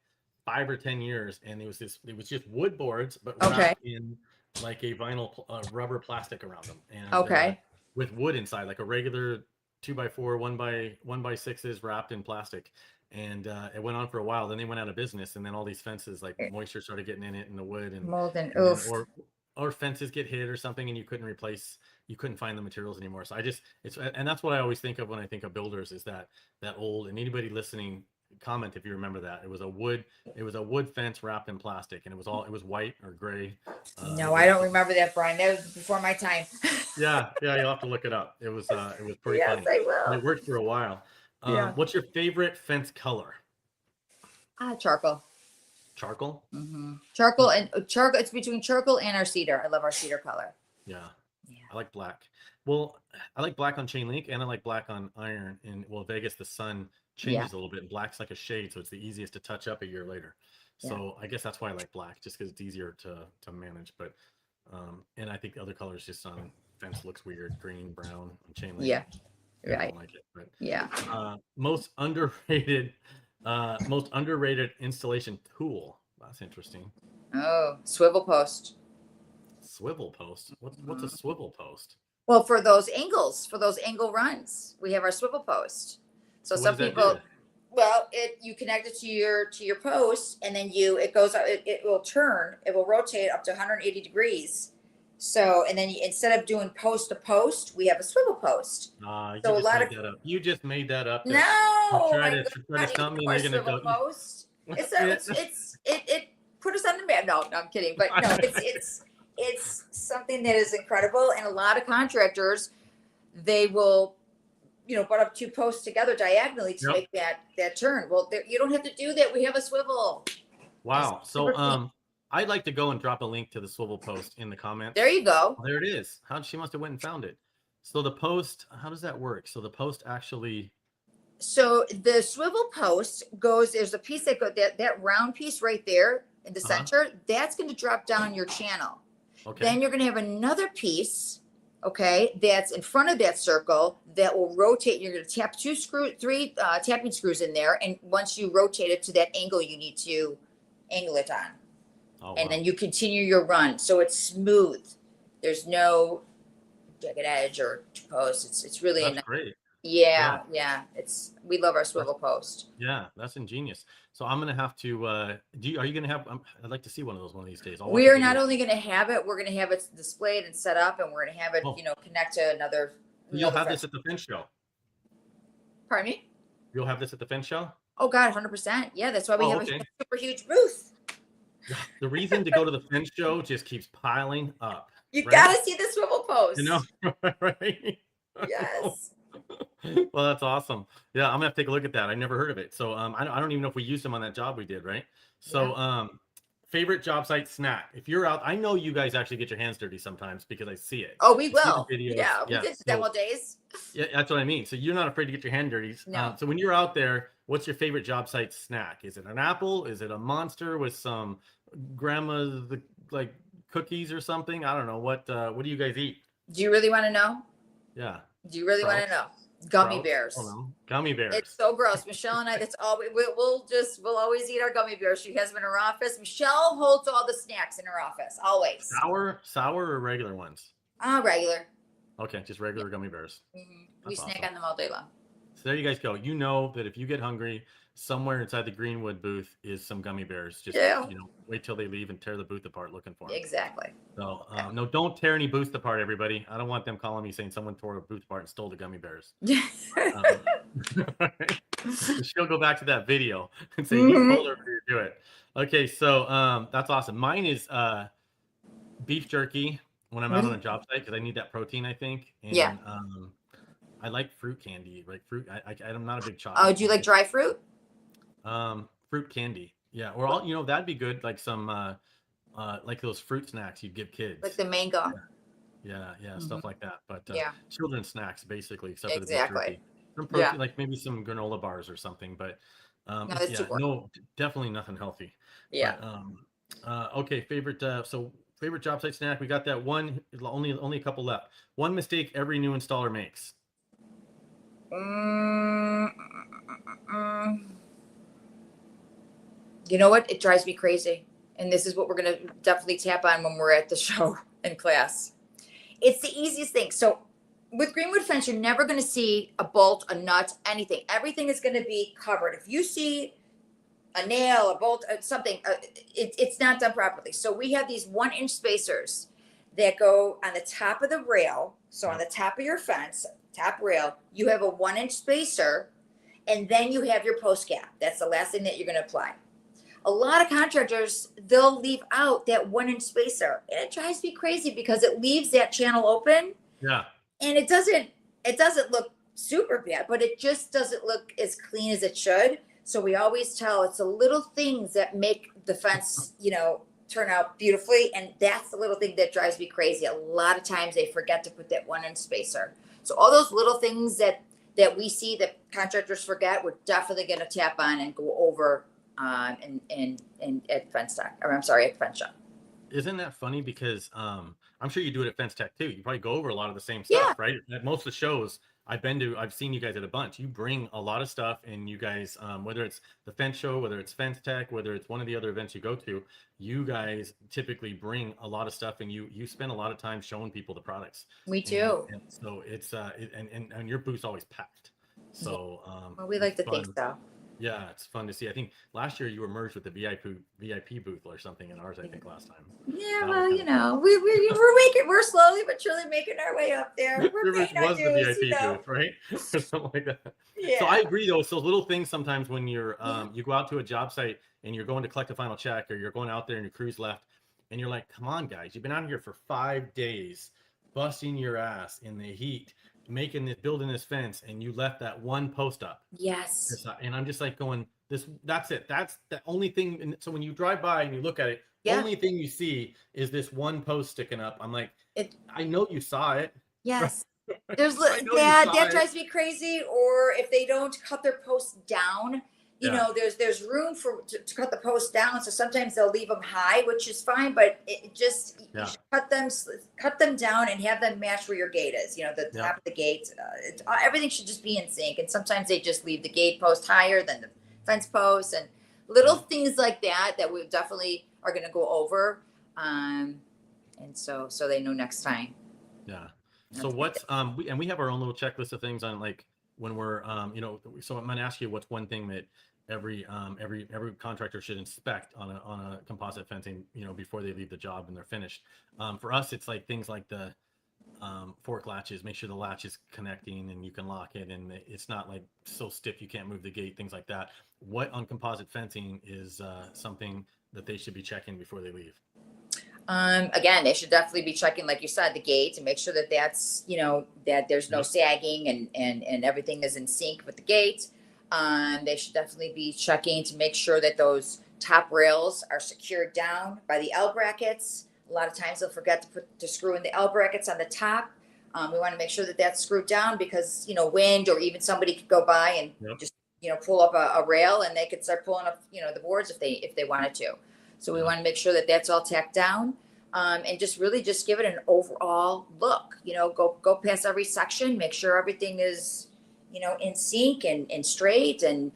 [SPEAKER 1] 5 or 10 years, and it was just wood boards, but wrapped in like a vinyl rubber plastic around them, and with wood inside, like a regular 2x4 1x6s wrapped in plastic. And it went on for a while. Then they went out of business, and then all these fences, like moisture started getting in it, and the wood and
[SPEAKER 2] mold and
[SPEAKER 1] or fences get hit or something, and you couldn't find the materials anymore. So and that's what I always think of when I think of builders, is that old. And anybody listening, comment if you remember that. It was a wood fence wrapped in plastic, and it was white or gray.
[SPEAKER 2] No, I don't remember that, Brian. That was before my time.
[SPEAKER 1] yeah, you'll have to look it up. It was pretty funny.
[SPEAKER 2] I will.
[SPEAKER 1] And it worked for a while. What's your favorite fence color?
[SPEAKER 2] Charcoal.
[SPEAKER 1] Charcoal?
[SPEAKER 2] Charcoal. It's between charcoal and our cedar. I love our cedar color.
[SPEAKER 1] Yeah. I like black. Well, I like black on chain link, and I like black on iron. In Vegas, the sun changes a little bit, and black's like a shade, so it's the easiest to touch up a year later. So I guess that's why I like black, just because it's easier to manage. But and I think the other colors just on fence looks weird, green, brown, on chain link.
[SPEAKER 2] Yeah.
[SPEAKER 1] I don't like it, but most underrated installation tool. That's interesting.
[SPEAKER 2] Oh, swivel post.
[SPEAKER 1] Swivel post. What's a swivel post?
[SPEAKER 2] Well, for those angle runs, we have our swivel post. So some people, you connect it to your post, and then it goes out. It will turn. It will rotate up to 180 degrees. So, and then instead of doing post to post, we have a swivel post.
[SPEAKER 1] You just made that up.
[SPEAKER 2] No,
[SPEAKER 1] try to stump me. You're gonna go.
[SPEAKER 2] Post. It put us on the map. No, I'm kidding. But no, it's something that is incredible, and a lot of contractors, they will, put up 2 posts together diagonally to make that turn. Well, you don't have to do that. We have a swivel.
[SPEAKER 1] Wow. So I'd like to go and drop a link to the swivel post in the comments.
[SPEAKER 2] There you go.
[SPEAKER 1] Oh, there it is. She must have went and found it. So the post, how does that work? So the post actually.
[SPEAKER 2] So the swivel post there's a piece that round piece right there in the center. That's going to drop down your channel.
[SPEAKER 1] Okay.
[SPEAKER 2] Then you're going to have another piece, okay, that's in front of that circle that will rotate. You're going to tap three tapping screws in there. And once you rotate it to that angle, you need to angle it on.
[SPEAKER 1] Oh,
[SPEAKER 2] And
[SPEAKER 1] wow.
[SPEAKER 2] then you continue your run. So it's smooth. There's no jagged edge or post. It's really
[SPEAKER 1] That's
[SPEAKER 2] nice.
[SPEAKER 1] great.
[SPEAKER 2] Yeah. We love our swivel post.
[SPEAKER 1] Yeah, that's ingenious. So I'm gonna have to. Are you gonna have? I'd like to see one of these days. I'll watch
[SPEAKER 2] We
[SPEAKER 1] a
[SPEAKER 2] are not
[SPEAKER 1] video.
[SPEAKER 2] only going to have it, we're going to have it displayed and set up, and we're going to have it,
[SPEAKER 1] Oh.
[SPEAKER 2] connect to another.
[SPEAKER 1] You'll have
[SPEAKER 2] fence.
[SPEAKER 1] this at the fence show.
[SPEAKER 2] Pardon me?
[SPEAKER 1] You'll have this at the fence show.
[SPEAKER 2] Oh God, 100%. Yeah, that's why we have
[SPEAKER 1] okay.
[SPEAKER 2] a super huge booth.
[SPEAKER 1] The reason to go to the fence show just keeps piling up.
[SPEAKER 2] You
[SPEAKER 1] right?
[SPEAKER 2] got to see the swivel post.
[SPEAKER 1] You know, right?
[SPEAKER 2] Yes.
[SPEAKER 1] Well, that's awesome. Yeah, I'm gonna have to take a look at that. I never heard of it. So I don't even know if we used them on that job we did, right? So favorite job site snack. If you're out, I know you guys actually get your hands dirty sometimes because I see it.
[SPEAKER 2] Oh, we
[SPEAKER 1] I see the
[SPEAKER 2] will.
[SPEAKER 1] videos.
[SPEAKER 2] Yeah, we did demo days.
[SPEAKER 1] Yeah, that's what I mean. So you're not afraid to get your hand dirty.
[SPEAKER 2] No.
[SPEAKER 1] So when you're out there, what's your favorite job site snack? Is it an apple? Is it a Monster with some grandma's like cookies or something? I don't know. What do you guys eat?
[SPEAKER 2] Do you really want to know?
[SPEAKER 1] Yeah.
[SPEAKER 2] Do you really want to know? Gummy bears.
[SPEAKER 1] Hold on. Gummy bears.
[SPEAKER 2] It's so gross. Michelle and I, that's all we'll always eat our gummy bears. She has them in her office. Michelle holds all the snacks in her office, always.
[SPEAKER 1] Sour or regular ones?
[SPEAKER 2] Regular.
[SPEAKER 1] Okay, just regular gummy bears.
[SPEAKER 2] We snack on them all day long.
[SPEAKER 1] So there you guys go. You know that if you get hungry, somewhere inside the Greenwood booth is some gummy bears. Just wait till they leave and tear the booth apart looking for them.
[SPEAKER 2] Exactly.
[SPEAKER 1] So no, don't tear any booths apart, everybody. I don't want them calling me saying someone tore a booth apart and stole the gummy bears. She'll go back to that video and say you told her to do it. Okay, so that's awesome. Mine is beef jerky when I'm out on a job site because I need that protein, I think. And, I like fruit candy, like fruit. I'm not a big chocolate.
[SPEAKER 2] Oh, do you like dry fruit?
[SPEAKER 1] Fruit candy, yeah, or all that'd be good. Like some, like those fruit snacks you give kids,
[SPEAKER 2] like the mango.
[SPEAKER 1] Yeah, stuff like that. But children's snacks basically, except for the beef jerky. Some protein, like maybe some granola bars or something. But definitely nothing healthy.
[SPEAKER 2] Yeah.
[SPEAKER 1] But, okay, favorite job site snack. We got that one. Only a couple left. One mistake every new installer makes.
[SPEAKER 2] You know what? It drives me crazy. And this is what we're going to definitely tap on when we're at the show in class. It's the easiest thing. So with Greenwood Fence, you're never going to see a bolt, a nut, anything. Everything is going to be covered. If you see a nail, a bolt, something, it's not done properly. So we have these 1-inch spacers that go on the top of the rail. So on the top of your fence, top rail, you have a 1-inch spacer, and then you have your post gap. That's the last thing that you're going to apply. A lot of contractors, they'll leave out that 1-inch spacer. And it drives me crazy because it leaves that channel open.
[SPEAKER 1] Yeah.
[SPEAKER 2] And it doesn't look super bad, but it just doesn't look as clean as it should. So we always tell it's the little things that make the fence, turn out beautifully. And that's the little thing that drives me crazy. A lot of times they forget to put that 1-inch spacer. So all those little things that we see that contractors forget, we're definitely going to tap on and go over at Fence Tech, or I'm sorry, at Fence Shop.
[SPEAKER 1] Isn't that funny? Because I'm sure you do it at Fence Tech too. You probably go over a lot of the same stuff, right? At most of the shows I've been to, I've seen you guys at a bunch. You bring a lot of stuff, and you guys, whether it's the Fence Show, whether it's Fence Tech, whether it's one of the other events you go to, you guys typically bring a lot of stuff, and you spend a lot of time showing people the products.
[SPEAKER 2] We do.
[SPEAKER 1] And so it's and your booth's always packed. So
[SPEAKER 2] well, we like to think so.
[SPEAKER 1] Yeah, it's fun to see. I think last year you were merged with the VIP booth or something in ours. I think last time.
[SPEAKER 2] Yeah, well, we're slowly but surely making our way up there. We're
[SPEAKER 1] was the VIP booth, right? Or something like that. Yeah. So I agree, though. It's those little things sometimes when you're you go out to a job site and you're going to collect a final check, or you're going out there and your crew's left, and you're like, "Come on, guys! You've been out here for 5 days, busting your ass in the heat." Building this fence, and you left that one post up.
[SPEAKER 2] Yes.
[SPEAKER 1] And I'm just like going, that's it. That's the only thing. And so when you drive by and you look at it, the only thing you see is this one post sticking up. I'm like, I know you saw it.
[SPEAKER 2] Yes. There's that drives me crazy. Or if they don't cut their posts down, you know, there's room for to cut the posts down. So sometimes they'll leave them high, which is fine, but it just you should cut them down and have them match where your gate is. You know, the top of the gate. Everything should just be in sync. And sometimes they just leave the gate post higher than the fence posts and little things like that we definitely are going to go over. And so they know next time.
[SPEAKER 1] Yeah. So what's we have our own little checklist of things on like when we're you know, so I'm going to ask you what's one thing that every contractor should inspect on a composite fencing, you know, before they leave the job and they're finished. For us, it's like things like the fork latches, make sure the latch is connecting and you can lock it and it's not like so stiff you can't move the gate, things like that. What on composite fencing is something that they should be checking before they leave?
[SPEAKER 2] Again, they should definitely be checking, like you said, the gate and make sure that that's, you know, that there's no sagging and everything is in sync with the gate. They should definitely be checking to make sure that those top rails are secured down by the L brackets. A lot of times they'll forget to screw in the L brackets on the top. We want to make sure that that's screwed down because, you know, wind or even somebody could go by and just, you know, pull up a rail and they could start pulling up, you know, the boards if they wanted to. So we want to make sure that that's all tacked down, and just really just give it an overall look. You know, go past every section, make sure everything is, you know, in sync and straight, and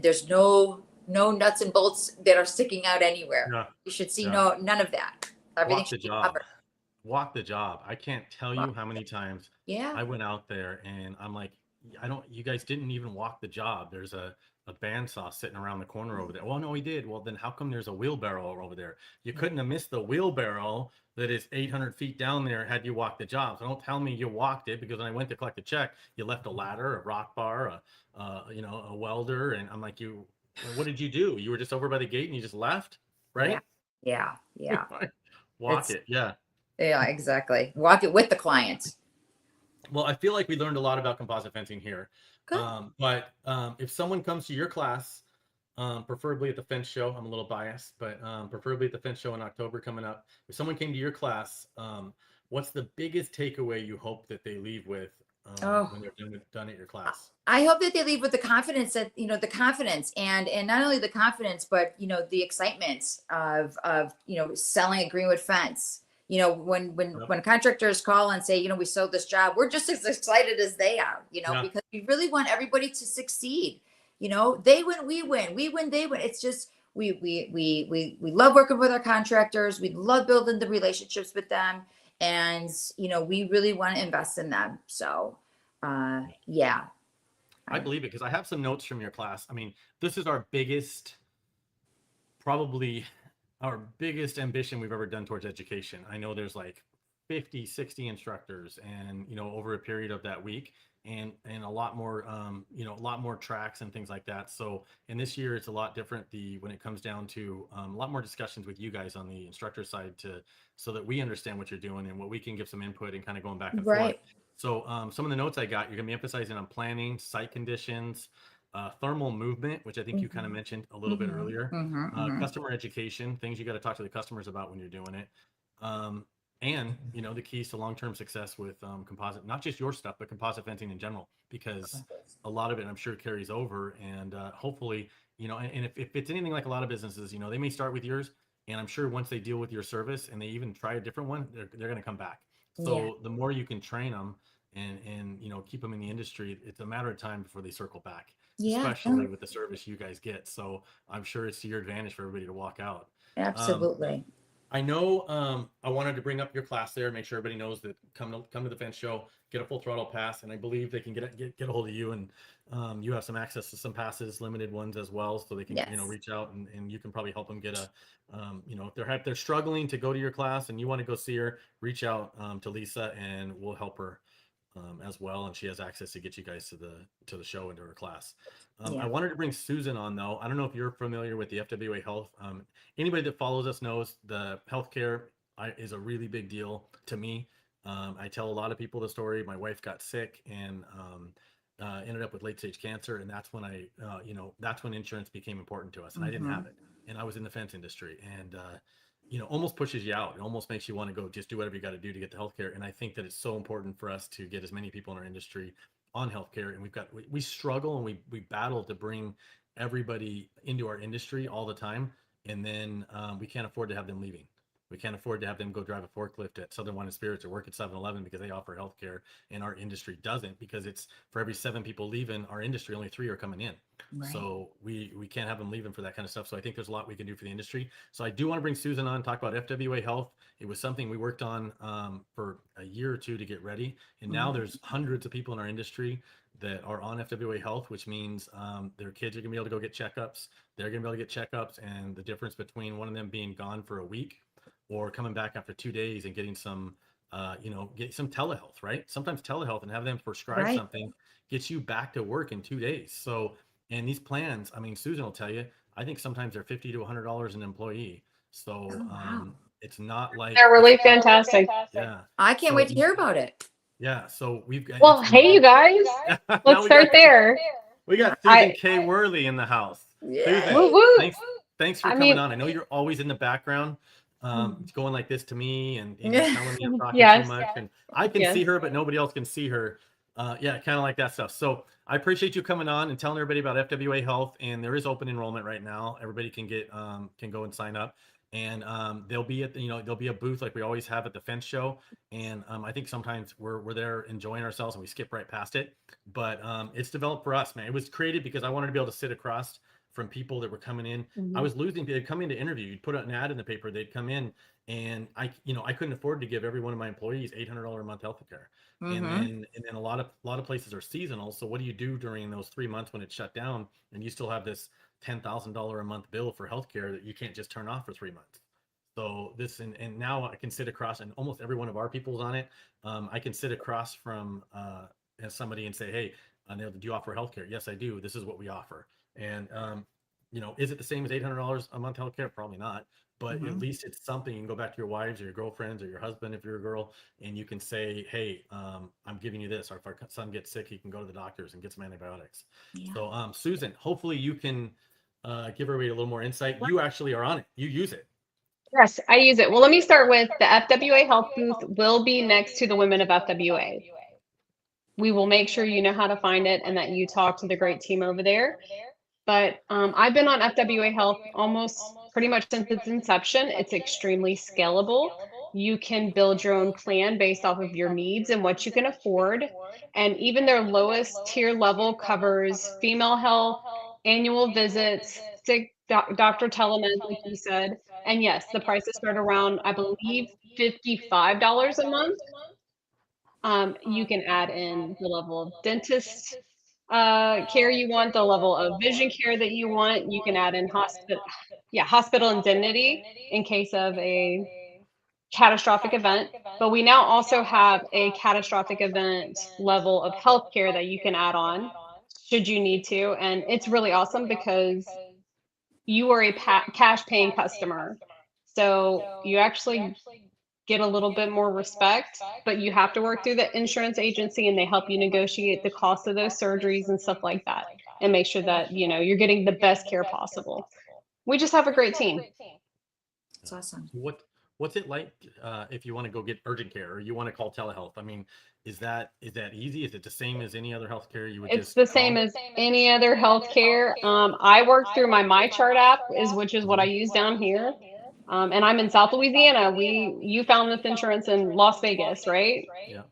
[SPEAKER 2] there's no nuts and bolts that are sticking out anywhere. Yeah. You should see none of that. Everything should be covered.
[SPEAKER 1] Walk the job. I can't tell you how many times I went out there and I'm like, you guys didn't even walk the job. There's a bandsaw sitting around the corner over there. Well, no, we did. Well, then how come there's a wheelbarrow over there? You couldn't have missed the wheelbarrow that is 800 feet down there had you walked the job. So don't tell me you walked it, because when I went to collect the check, you left a ladder, a rock bar, you know, a welder. And I'm like, what did you do? You were just over by the gate and you just left, right?
[SPEAKER 2] Yeah.
[SPEAKER 1] Walk it. Yeah.
[SPEAKER 2] Yeah, exactly. Walk it with the client.
[SPEAKER 1] Well, I feel like we learned a lot about composite fencing here. But if someone comes to your class, preferably at the fence show, I'm a little biased, but preferably at the fence show in October coming up, if someone came to your class, what's the biggest takeaway you hope that they leave with when they're done at your class?
[SPEAKER 2] I hope that they leave with the confidence that, you know, the confidence and not only the confidence, but, you know, the excitement of, you know, selling a Greenwood fence. You know, when contractors call and say, you know, we sold this job, we're just as excited as they are, you know, because we really want everybody to succeed. You know, they win, we win, we win, they win. It's just, we love working with our contractors. We love building the relationships with them. And, you know, we really want to invest in them. So, yeah.
[SPEAKER 1] I believe it, because I have some notes from your class. I mean, this is our biggest, probably our biggest ambition we've ever done towards education. I know there's like 50, 60 instructors, and, you know, over a period of that week, and a lot more, you know, a lot more tracks and things like that. So, and this year it's a lot different. When it comes down to a lot more discussions with you guys on the instructor side, so that we understand what you're doing and what we can give some input and kind of going back and forth. So some of the notes I got, you're gonna be emphasizing on planning, site conditions, thermal movement, which I think you kind of mentioned a little bit earlier, customer education, things you got to talk to the customers about when you're doing it. And, you know, the keys to long-term success with composite, not just your stuff, but composite fencing in general, because a lot of it, I'm sure, carries over. And hopefully, you know, and if it's anything like a lot of businesses, you know, they may start with yours, and I'm sure once they deal with your service and they even try a different one, they're going to come back. So the more you can train them and, you know, keep them in the industry, it's a matter of time before they circle back, especially with the service you guys get. So I'm sure it's to your advantage for everybody to walk out.
[SPEAKER 2] Absolutely.
[SPEAKER 1] I know I wanted to bring up your class there, make sure everybody knows that come to the fence show, get a full throttle pass, and I believe they can get a hold of you, and you have some access to some passes, limited ones as well, so they can you know, reach out and you can probably help them get a you know, if they're struggling to go to your class and you want to go see her, reach out to Lisa and we'll help her as well, and she has access to get you guys to the show and to her class. I wanted to bring Susan on, though. I don't know if you're familiar with the FWA Health. Anybody that follows us knows the healthcare is a really big deal to me. I tell a lot of people the story. My wife got sick and ended up with late stage cancer, and that's when you know, that's when insurance became important to us, and I didn't have it, and I was in the fence industry, and you know, almost pushes you out. It almost makes you want to go just do whatever you got to do to get the healthcare. And I think that it's so important for us to get as many people in our industry on healthcare, and we struggle and we battle to bring everybody into our industry all the time, and then we can't afford to have them leaving. We can't afford to have them go drive a forklift at Southern Wine and Spirits or work at 7-Eleven because they offer healthcare and our industry doesn't, because it's for every 7 people leaving our industry, only 3 are coming in.
[SPEAKER 2] Right.
[SPEAKER 1] So we can't have them leaving for that kind of stuff. So I think there's a lot we can do for the industry. So I do want to bring Susan on, talk about FWA Health. It was something we worked on for a year or two to get ready. And now there's hundreds of people in our industry that are on FWA Health, which means their kids are gonna be able to go get checkups. They're gonna be able to get checkups, and the difference between one of them being gone for a week or coming back after 2 days and getting some, get some telehealth, right? Sometimes telehealth and have them prescribe
[SPEAKER 2] Right.
[SPEAKER 1] something gets you back to work in 2 days. So, and these plans, I mean, Susan will tell you, I think sometimes they're $50 to $100 an employee. So
[SPEAKER 2] Oh, wow.
[SPEAKER 1] it's not like
[SPEAKER 5] They're really fantastic.
[SPEAKER 1] Yeah.
[SPEAKER 2] I can't
[SPEAKER 1] So
[SPEAKER 2] wait to hear about it.
[SPEAKER 1] Yeah. So we've got.
[SPEAKER 5] Well, hey, you guys,
[SPEAKER 1] Now
[SPEAKER 5] let's
[SPEAKER 1] we
[SPEAKER 5] start
[SPEAKER 1] got-
[SPEAKER 5] there.
[SPEAKER 1] We got Susan
[SPEAKER 5] I-
[SPEAKER 1] K. Worley in the house.
[SPEAKER 2] Yeah.
[SPEAKER 1] Susan,
[SPEAKER 5] Woo woo.
[SPEAKER 1] thanks for
[SPEAKER 5] I
[SPEAKER 1] coming
[SPEAKER 5] mean-
[SPEAKER 1] on. I know you're always in the background, going like this to me and telling me I'm talking
[SPEAKER 5] Yes.
[SPEAKER 1] too much, and I can
[SPEAKER 5] Yes.
[SPEAKER 1] see her, but nobody else can see her. Yeah, kind of like that stuff. So I appreciate you coming on and telling everybody about FWA Health. And there is open enrollment right now. Everybody can get can go and sign up. And they'll be at there'll be a booth like we always have at the fence show. And I think sometimes we're there enjoying ourselves and we skip right past it. But it's developed for us, man. It was created because I wanted to be able to sit across from people that were coming in. I was losing. They'd come in to interview. You'd put an ad in the paper. They'd come in, and I couldn't afford to give every one of my employees $800 a month health care. And then a lot of places are seasonal. So what do you do during those 3 months when it's shut down and you still have this $10,000 a month bill for healthcare that you can't just turn off for 3 months? So this and now I can sit across, and almost every one of our people's on it. I can sit across from somebody and say, hey, do you offer healthcare? Yes, I do. This is what we offer. And is it the same as $800 a month healthcare? Probably not. But at least it's something you can go back to your wives or your girlfriends or your husband if you're a girl, and you can say, hey, I'm giving you this. Or if our son gets sick, he can go to the doctors and get some antibiotics.
[SPEAKER 2] Yeah.
[SPEAKER 1] So Susan, hopefully you can give everybody a little more insight. You actually are on it. You use it.
[SPEAKER 5] Yes, I use it. Well, let me start with the FWA Health booth will be next to the Women of FWA. We will make sure you know how to find it and that you talk to the great team over there. But I've been on FWA Health almost pretty much since its inception. It's extremely scalable. You can build your own plan based off of your needs and what you can afford. And even their lowest tier level covers female health, annual visits, sick doctor telemed, like you said. And yes, the prices start around, I believe, $55 a month. You can add in the level of dentist care you want, the level of vision care that you want. You can add in hospital indemnity in case of a catastrophic event. But we now also have a catastrophic event level of healthcare that you can add on should you need to. And it's really awesome because you are a cash paying customer. So you actually get a little bit more respect, but you have to work through the insurance agency and they help you negotiate the cost of those surgeries and stuff like that and make sure that, you're getting the best care possible. We just have a great team.
[SPEAKER 2] It's awesome.
[SPEAKER 1] What's it like if you want to go get urgent care or you want to call telehealth? I mean, is that easy? Is it the same as any other healthcare you would
[SPEAKER 5] It's
[SPEAKER 1] just
[SPEAKER 5] the same
[SPEAKER 1] call?
[SPEAKER 5] as any other healthcare. I work through my MyChart app, which is what I use down here. And I'm in South Louisiana. You found this insurance in Las Vegas, right?
[SPEAKER 1] Yeah.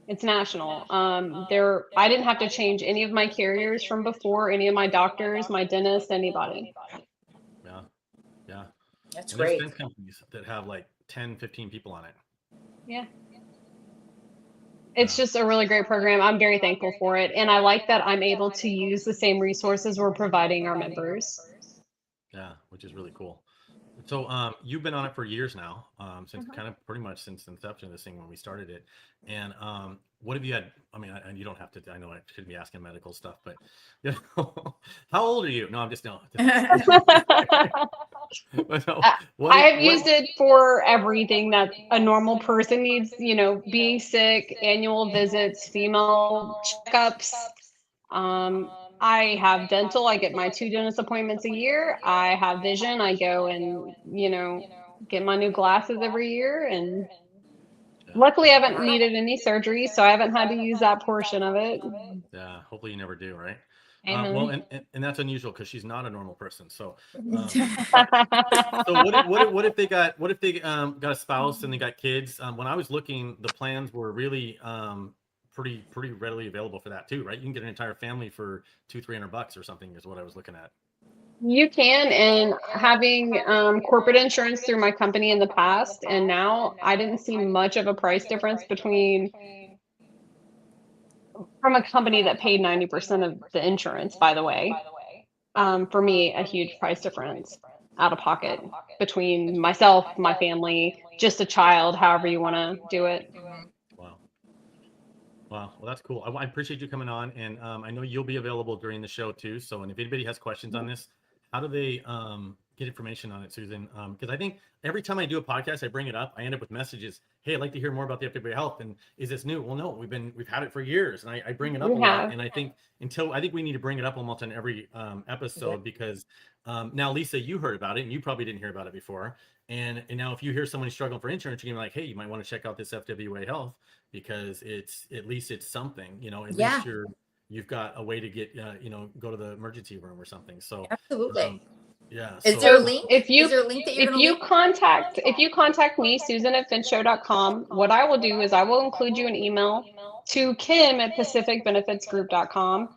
[SPEAKER 5] It's national. I didn't have to change any of my carriers from before, any of my doctors, my dentist, anybody.
[SPEAKER 1] Yeah. Yeah.
[SPEAKER 2] That's
[SPEAKER 1] And there's
[SPEAKER 2] great.
[SPEAKER 1] fence companies that have like 10, 15 people on it.
[SPEAKER 5] Yeah. It's just a really great program. I'm very thankful for it. And I like that I'm able to use the same resources we're providing our members.
[SPEAKER 1] Yeah, which is really cool. So you've been on it for years now, since kind of pretty much since the inception of this thing when we started it. And what have you had? I mean, and you don't have to. I know I shouldn't be asking medical stuff, but how old are you? No, I'm just no. But no,
[SPEAKER 5] I have used it for everything that a normal person needs, being sick, annual visits, female checkups. I have dental. I get my 2 dentist appointments a year. I have vision. I go and, get my new glasses every year. And Luckily, I haven't needed any surgery, so I haven't had to use that portion of it.
[SPEAKER 1] Yeah, hopefully you never do, right?
[SPEAKER 5] Amen.
[SPEAKER 1] Well, and that's unusual because she's not a normal person. So, so
[SPEAKER 5] So
[SPEAKER 1] what if they got got a spouse and they got kids? When I was looking, the plans were really pretty readily available for that too, right? You can get an entire family for $200-300 or something is what I was looking at.
[SPEAKER 5] You can, and having corporate insurance through my company in the past, and now I didn't see much of a price difference between from a company that paid 90% of the insurance, by the way. For me, a huge price difference out of pocket between myself, my family, just a child, however you want to do it.
[SPEAKER 1] Wow. Wow. Well, that's cool. I appreciate you coming on, and I know you'll be available during the show too. So, and if anybody has questions on this, how do they get information on it, Susan? Because I think every time I do a podcast, I bring it up. I end up with messages. Hey, I'd like to hear more about the FWA Health, and is this new? Well, no, we've had it for years, and I bring it up a lot. And I think we need to bring it up almost on every episode because now, Lisa, you heard about it, and you probably didn't hear about it before. And now, if you hear someone struggling for insurance, you're gonna be like, hey, you might want to check out this FWA Health because it's at least it's something, at least you've got a way to get, go to the emergency room or something. So
[SPEAKER 2] absolutely.
[SPEAKER 1] yeah.
[SPEAKER 2] Is there a link?
[SPEAKER 5] If you
[SPEAKER 2] Is there a link that you're
[SPEAKER 5] if you contact me, Susan@finshow.com, what I will do is I will include you an email to Kim at PacificBenefitsGroup.com,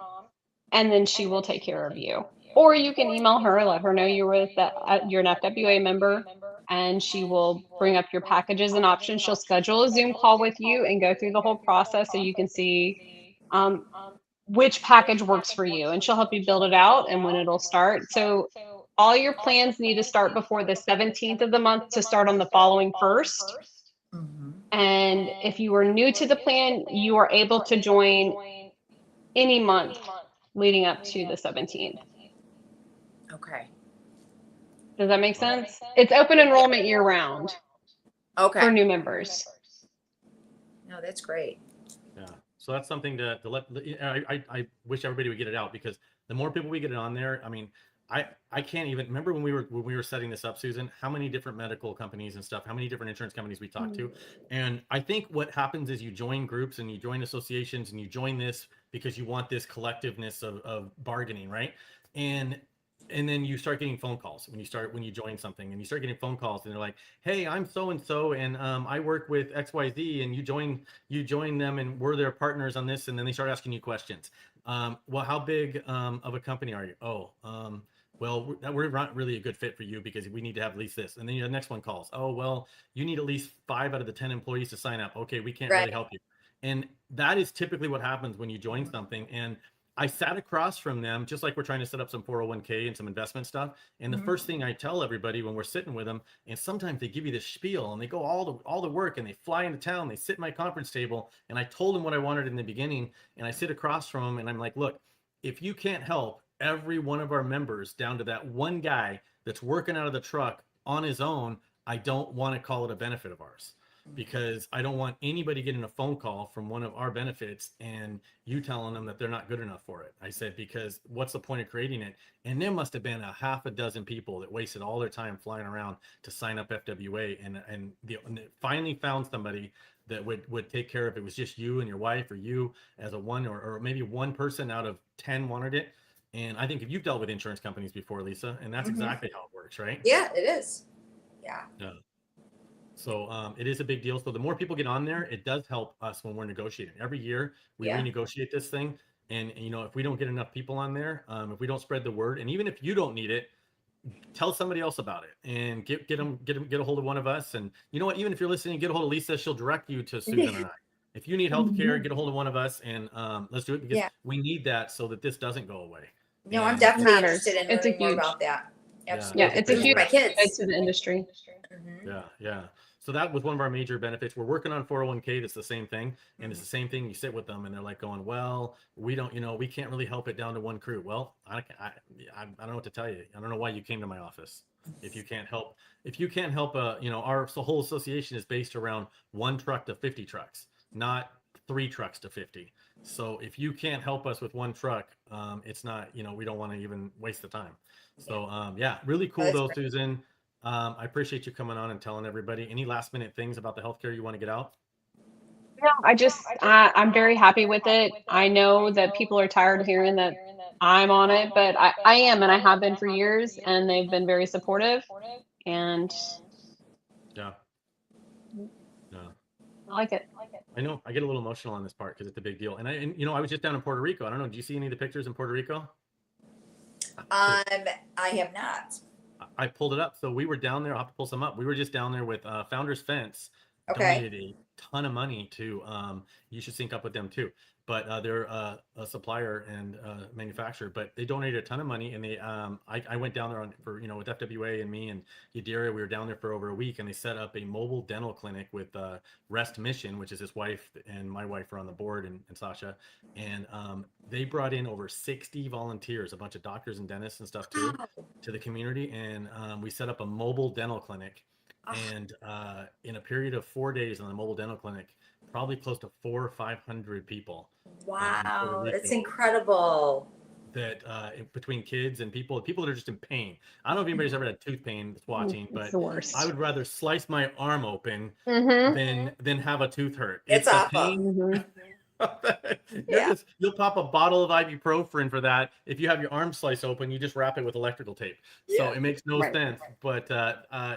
[SPEAKER 5] and then she will take care of you. Or you can email her, let her know you're you're an FWA member, and she will bring up your packages and options. She'll schedule a Zoom call with you and go through the whole process so you can see which package works for you, and she'll help you build it out and when it'll start. So all your plans need to start before the 17th of the month to start on the following 1st. And if you are new to the plan, you are able to join any month leading up to the 17th.
[SPEAKER 2] Okay.
[SPEAKER 5] Does that make sense? It's open enrollment year round
[SPEAKER 2] Okay.
[SPEAKER 5] for new members.
[SPEAKER 2] No, that's great.
[SPEAKER 1] Yeah. So that's something to let. I wish everybody would get it out because the more people we get it on there, I mean, I can't even remember when we were setting this up, Susan, how many different medical companies and stuff, how many different insurance companies we talked to. And I think what happens is you join groups and you join associations and you join this because you want this collectiveness of bargaining, right? And then you start getting phone calls when you join something, and you start getting phone calls and they're like, hey, I'm so and so, and I work with XYZ, and you join them and we're their partners on this, and then they start asking you questions. Well, how big of a company are you? Well, we're not really a good fit for you because we need to have at least this. And then the next one calls. Oh, well, you need at least 5 out of the 10 employees to sign up. Okay, we can't really help you. And that is typically what happens when you join something. And I sat across from them, just like we're trying to set up some 401k and some investment stuff. And the first thing I tell everybody when we're sitting with them, and sometimes they give you this spiel and they go all the work and they fly into town, they sit at my conference table, and I told them what I wanted in the beginning, and I sit across from them and I'm like, look, if you can't help every one of our members down to that one guy that's working out of the truck on his own, I don't want to call it a benefit of ours. Because I don't want anybody getting a phone call from one of our benefits and you telling them that they're not good enough for it. I said, because what's the point of creating it? And there must have been a half a dozen people that wasted all their time flying around to sign up FWA, and finally found somebody that would take care of it. It was just you and your wife, or you as a one, or maybe one person out of 10 wanted it. And I think if you've dealt with insurance companies before, Lisa, and that's exactly how it works, right?
[SPEAKER 2] Yeah, it is. Yeah.
[SPEAKER 1] So it is a big deal. So the more people get on there, it does help us when we're negotiating. Every year we renegotiate this thing. And if we don't get enough people on there, if we don't spread the word, and even if you don't need it, tell somebody else about it and get a hold of one of us. And you know what, even if you're listening, get a hold of Lisa, she'll direct you to Susan and I. If you need healthcare, get a hold of one of us, and let's do it, because we need that so that this doesn't go away.
[SPEAKER 2] No, I'm definitely interested in learning more about that.
[SPEAKER 5] Absolutely. Yeah, it's a huge benefit to the industry.
[SPEAKER 1] Yeah. So that was one of our major benefits. We're working on 401k. That's the same thing. And it's the same thing. You sit with them and they're like going, well, we don't, we can't really help it down to one crew. Well, I don't know what to tell you. I don't know why you came to my office. If you can't help, our whole association is based around 1 truck to 50 trucks, not 3 trucks to 50. So if you can't help us with 1 truck, it's not, we don't want to even waste the time. So really cool though, Susan. I appreciate you coming on and telling everybody. Any last minute things about the healthcare you want to get out?
[SPEAKER 5] Yeah, I'm very happy with it. I know that people are tired of hearing that I'm on it, but I am, and I have been for years, and they've been very supportive, and
[SPEAKER 1] Yeah. Yeah.
[SPEAKER 5] I like it.
[SPEAKER 1] I know I get a little emotional on this part because it's a big deal. And I was just down in Puerto Rico. I don't know. Did you see any of the pictures in Puerto Rico?
[SPEAKER 2] I have not.
[SPEAKER 1] I pulled it up. So we were down there. I'll have to pull some up. We were just down there with Founders Fence.
[SPEAKER 2] Okay.
[SPEAKER 1] Donated a ton of money to. You should sync up with them too. But they're a supplier and manufacturer. But they donated a ton of money, and they. I went down there for with FWA and me and Yadira. We were down there for over a week, and they set up a mobile dental clinic with Rest Mission, which is his wife and my wife are on the board, and Sasha. And they brought in over 60 volunteers, a bunch of doctors and dentists and stuff too, to the community. And we set up a mobile dental clinic. And in a period of 4 days on the mobile dental clinic, probably close to 400 or 500 people.
[SPEAKER 2] Wow, that's incredible.
[SPEAKER 1] That between kids and people that are just in pain. I don't know if anybody's ever had tooth pain that's watching, but
[SPEAKER 5] the worst.
[SPEAKER 1] I would rather slice my arm open than have a tooth hurt.
[SPEAKER 2] It's awful.
[SPEAKER 1] Pain. You'll pop a bottle of ibuprofen for that. If you have your arm sliced open, you just wrap it with electrical tape. So it makes no sense. But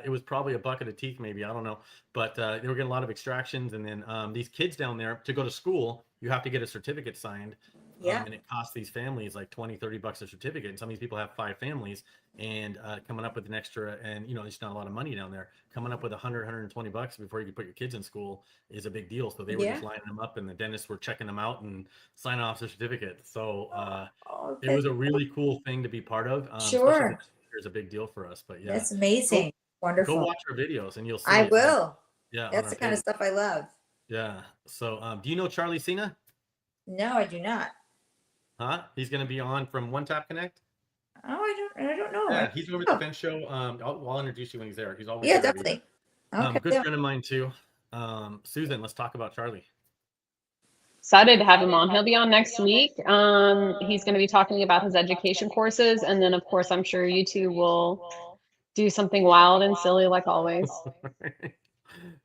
[SPEAKER 1] it was probably a bucket of teeth, maybe. I don't know. But they were getting a lot of extractions. And then these kids down there, to go to school, you have to get a certificate signed. And it costs these families like $20-$30 a certificate. And some of these people have 5 families, and coming up with an extra, and there's not a lot of money down there. Coming up with $100-$120 before you can put your kids in school is a big deal. So they were just lining them up, and the dentists were checking them out and signing off their certificate. So it was a really cool thing to be part of.
[SPEAKER 2] Sure.
[SPEAKER 1] It's a big deal for us, but yeah.
[SPEAKER 2] That's amazing. Wonderful.
[SPEAKER 1] Go watch our videos and you'll see.
[SPEAKER 2] I will.
[SPEAKER 1] Yeah.
[SPEAKER 2] That's the kind of stuff I love.
[SPEAKER 1] Yeah. So do you know Charlie Cena?
[SPEAKER 2] No, I do not.
[SPEAKER 1] Huh? He's going to be on from One Tap Connect.
[SPEAKER 2] Oh, I don't know.
[SPEAKER 1] Yeah, he's over at the Fence Show. I'll introduce you when he's there. He's always
[SPEAKER 2] there
[SPEAKER 1] definitely.
[SPEAKER 2] Okay,
[SPEAKER 1] good friend of mine too. Susan, let's talk about Charlie.
[SPEAKER 5] Excited to have him on. He'll be on next week. He's going to be talking about his education courses, and then of course I'm sure you two will do something wild and silly like always.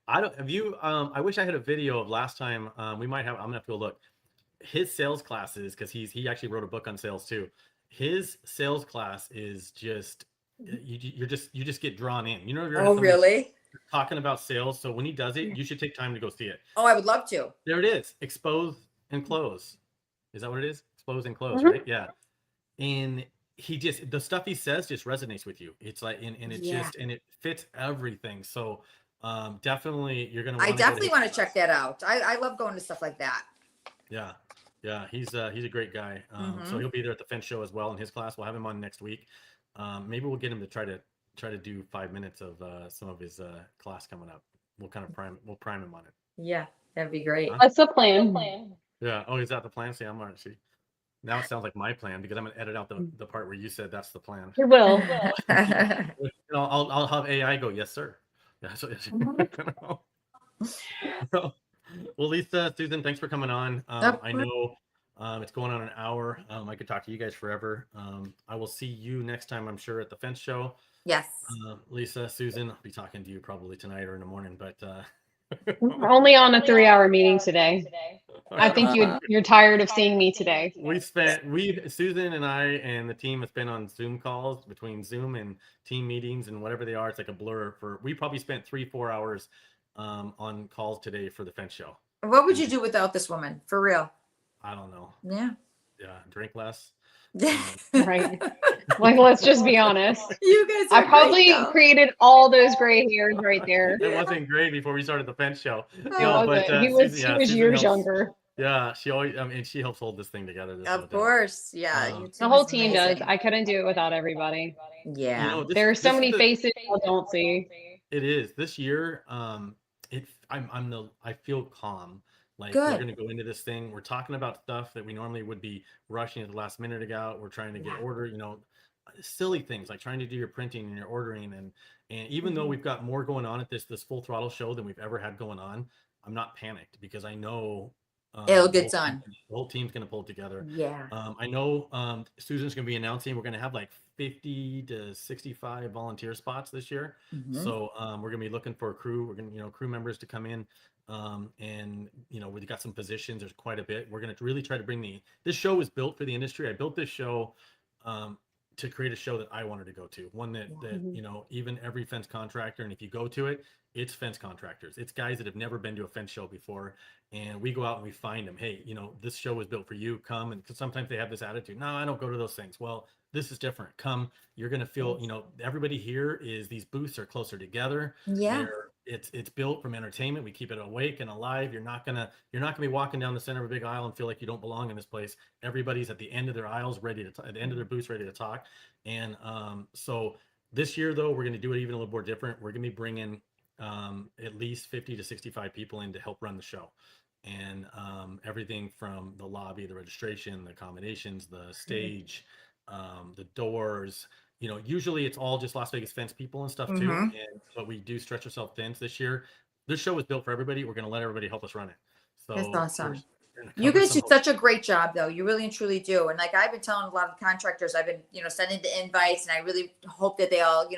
[SPEAKER 1] I wish I had a video of last time. We might have. I'm gonna have to go look. His sales classes, because he actually wrote a book on sales too. His sales class is just you just get drawn in.
[SPEAKER 2] Oh, really?
[SPEAKER 1] Talking about sales. So when he does it, you should take time to go see it.
[SPEAKER 2] Oh, I would love to.
[SPEAKER 1] There it is. Expose and close. Is that what it is? Expose and close, right? Yeah. And the stuff he says just resonates with you. It's like, and it fits everything. So definitely you're gonna.
[SPEAKER 2] I definitely want to check that out. I love going to stuff like that.
[SPEAKER 1] Yeah. Yeah, he's a great guy. So he'll be there at the Fence Show as well in his class. We'll have him on next week. Maybe we'll get him to try to do 5 minutes of some of his class coming up. We'll prime him on it.
[SPEAKER 2] Yeah, that'd be great.
[SPEAKER 5] That's the plan.
[SPEAKER 1] Yeah. Oh, is that the plan? See, I'm already see. Now it sounds like my plan because I'm gonna edit out the part where you said that's the plan.
[SPEAKER 5] It will.
[SPEAKER 1] I'll have AI go, yes, sir. Yeah. So, well, Lisa, Susan, thanks for coming on. I know it's going on an hour. I could talk to you guys forever. I will see you next time, I'm sure, at the Fence Show.
[SPEAKER 2] Yes.
[SPEAKER 1] Lisa, Susan, I'll be talking to you probably tonight or in the morning, but
[SPEAKER 5] only on a 3-hour meeting today. I think you're tired of seeing me today.
[SPEAKER 1] Susan and I and the team have been on Zoom calls, between Zoom and team meetings and whatever they are. It's like a blur. We probably spent 3-4 hours on calls today for the Fence Show.
[SPEAKER 2] What would you do without this woman? For real?
[SPEAKER 1] I don't know.
[SPEAKER 2] Yeah.
[SPEAKER 1] Yeah. Drink less.
[SPEAKER 5] Right. Like, let's just be honest.
[SPEAKER 2] You guys are
[SPEAKER 5] I probably
[SPEAKER 2] great,
[SPEAKER 5] created all those gray hairs right there.
[SPEAKER 1] It wasn't great before we started the Fence Show.
[SPEAKER 5] He was years younger.
[SPEAKER 1] Yeah, she always. She helps hold this thing together.
[SPEAKER 2] Of course, yeah.
[SPEAKER 5] The whole team does. I couldn't do it without everybody.
[SPEAKER 2] Yeah.
[SPEAKER 5] There are so many faces people don't see.
[SPEAKER 1] It is this year. I feel calm. Like
[SPEAKER 2] Good.
[SPEAKER 1] We're going to go into this thing. We're talking about stuff that we normally would be rushing at the last minute to go. We're trying to get order, silly things like trying to do your printing and your ordering. And even though we've got more going on at this full throttle show than we've ever had going on, I'm not panicked because I know
[SPEAKER 2] it'll get done.
[SPEAKER 1] The whole team's going to pull it together.
[SPEAKER 2] Yeah.
[SPEAKER 1] I know Susan's going to be announcing we're going to have like 50 to 65 volunteer spots this year. So we're going to be looking for a crew. We're going to, crew members to come in And we've got some positions. There's quite a bit. We're going to really try to bring this show was built for the industry. I built this show to create a show that I wanted to go to, one that even every fence contractor, and if you go to it, it's fence contractors, it's guys that have never been to a fence show before, and we go out and we find them. Hey, this show was built for you. Come. And because sometimes they have this attitude, no, I don't go to those things. Well, this is different. Come, you're going to feel, everybody here these booths are closer together.
[SPEAKER 2] Yeah.
[SPEAKER 1] It's built from entertainment. We keep it awake and alive. You're not gonna be walking down the center of a big aisle and feel like you don't belong in this place. Everybody's at the end of their aisles, at the end of their booths, ready to talk. And so this year, though, we're going to do it even a little more different. We're going to be bringing at least 50 to 65 people in to help run the show, and everything from the lobby, the registration, the accommodations, the stage, the doors. Usually it's all just Las Vegas fence people and stuff too. But we do stretch ourselves thin this year. This show is built for everybody. We're going to let everybody help us run it. So
[SPEAKER 2] that's awesome. You guys do such a great job, though. You really and truly do. And like I've been telling a lot of contractors, I've been, sending the invites, and I really hope that they all,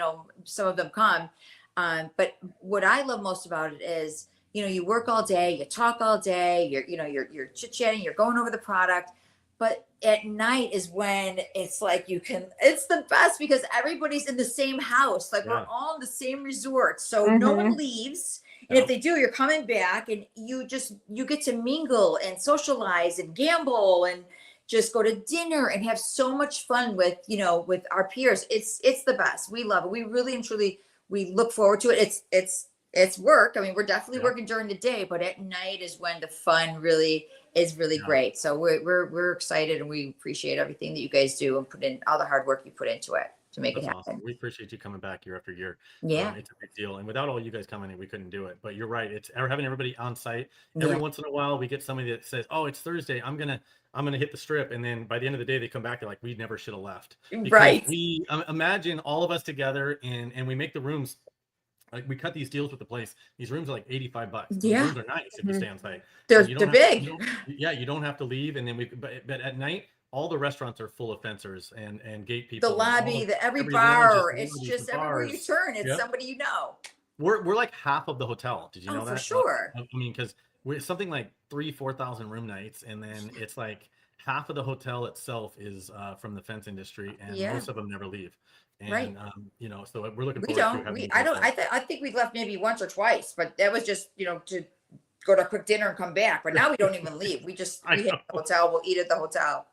[SPEAKER 2] some of them come. But what I love most about it is, you work all day, you talk all day, you're chit-chatting, you're going over the product. But at night is when it's like it's the best because everybody's in the same house. Like we're all in the same resort. So no one leaves. And if they do, you're coming back, and you get to mingle and socialize and gamble and just go to dinner and have so much fun with our peers. It's the best. We love it. We really and truly, we look forward to it. It's work. I mean, we're definitely working during the day, but at night is when the fun really is great. So we're excited, and we appreciate everything that you guys do and put in all the hard work you put into it to make it happen.
[SPEAKER 1] Awesome. We appreciate you coming back year after year.
[SPEAKER 2] Yeah.
[SPEAKER 1] It's a big deal. And without all you guys coming in, we couldn't do it. But you're right. It's having everybody on site. Every once in a while, we get somebody that says, "Oh, it's Thursday. I'm gonna hit the strip." And then by the end of the day, they come back. They're like, "We never should have left." Because
[SPEAKER 2] right.
[SPEAKER 1] We imagine all of us together, and we make the rooms. Like we cut these deals with the place. These rooms are like $85.
[SPEAKER 2] Yeah.
[SPEAKER 1] The rooms are nice if you stay on site.
[SPEAKER 2] They're big.
[SPEAKER 1] You don't have to leave. And then but at night, all the restaurants are full of fencers and gate people.
[SPEAKER 2] The lobby, every bar, it's just everywhere you turn, it's somebody you know.
[SPEAKER 1] We're like half of the hotel. Did you know that?
[SPEAKER 2] For sure.
[SPEAKER 1] I mean, because we're something like 3,000-4,000 room nights, and then it's like half of the hotel itself is from the fence industry, and most of them never leave. And so we're looking forward to
[SPEAKER 2] I think we left maybe once or twice, but that was just to go to a quick dinner and come back. But now we don't even leave. We hit the hotel. We'll eat at the hotel.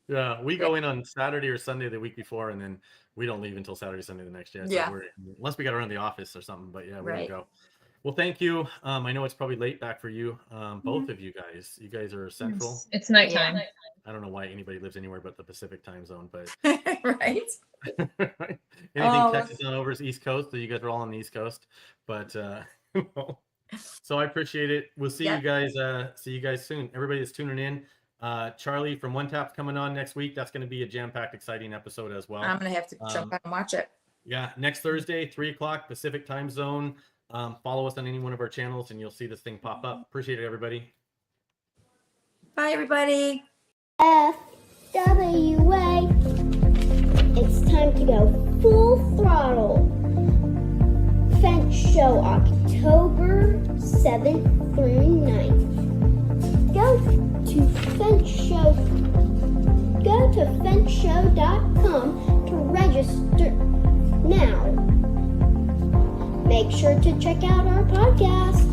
[SPEAKER 1] Yeah, we go in on Saturday or Sunday the week before, and then we don't leave until Saturday, Sunday the next day. So unless we got to run the office or something. But yeah, we're gonna go. Well, thank you. I know it's probably late back for you, both of you guys. You guys are central.
[SPEAKER 5] It's nighttime.
[SPEAKER 1] I don't know why anybody lives anywhere but the Pacific time zone, but
[SPEAKER 2] right.
[SPEAKER 1] Anything Texas on over is East Coast, so you guys are all on the East Coast. But so I appreciate it. We'll see you guys. See you guys soon. Everybody that's tuning in. Charlie from One Tap's coming on next week. That's going to be a jam-packed, exciting episode as well.
[SPEAKER 2] I'm going to have to jump on and watch it.
[SPEAKER 1] Yeah, next Thursday, 3:00 Pacific time zone. Follow us on any one of our channels, and you'll see this thing pop up. Appreciate it, everybody.
[SPEAKER 2] Bye, everybody.
[SPEAKER 6] FWA. It's time to go full throttle. Fence Show October 7th through 9th. Go to fenceshow.com to register now. Make sure to check out our podcast.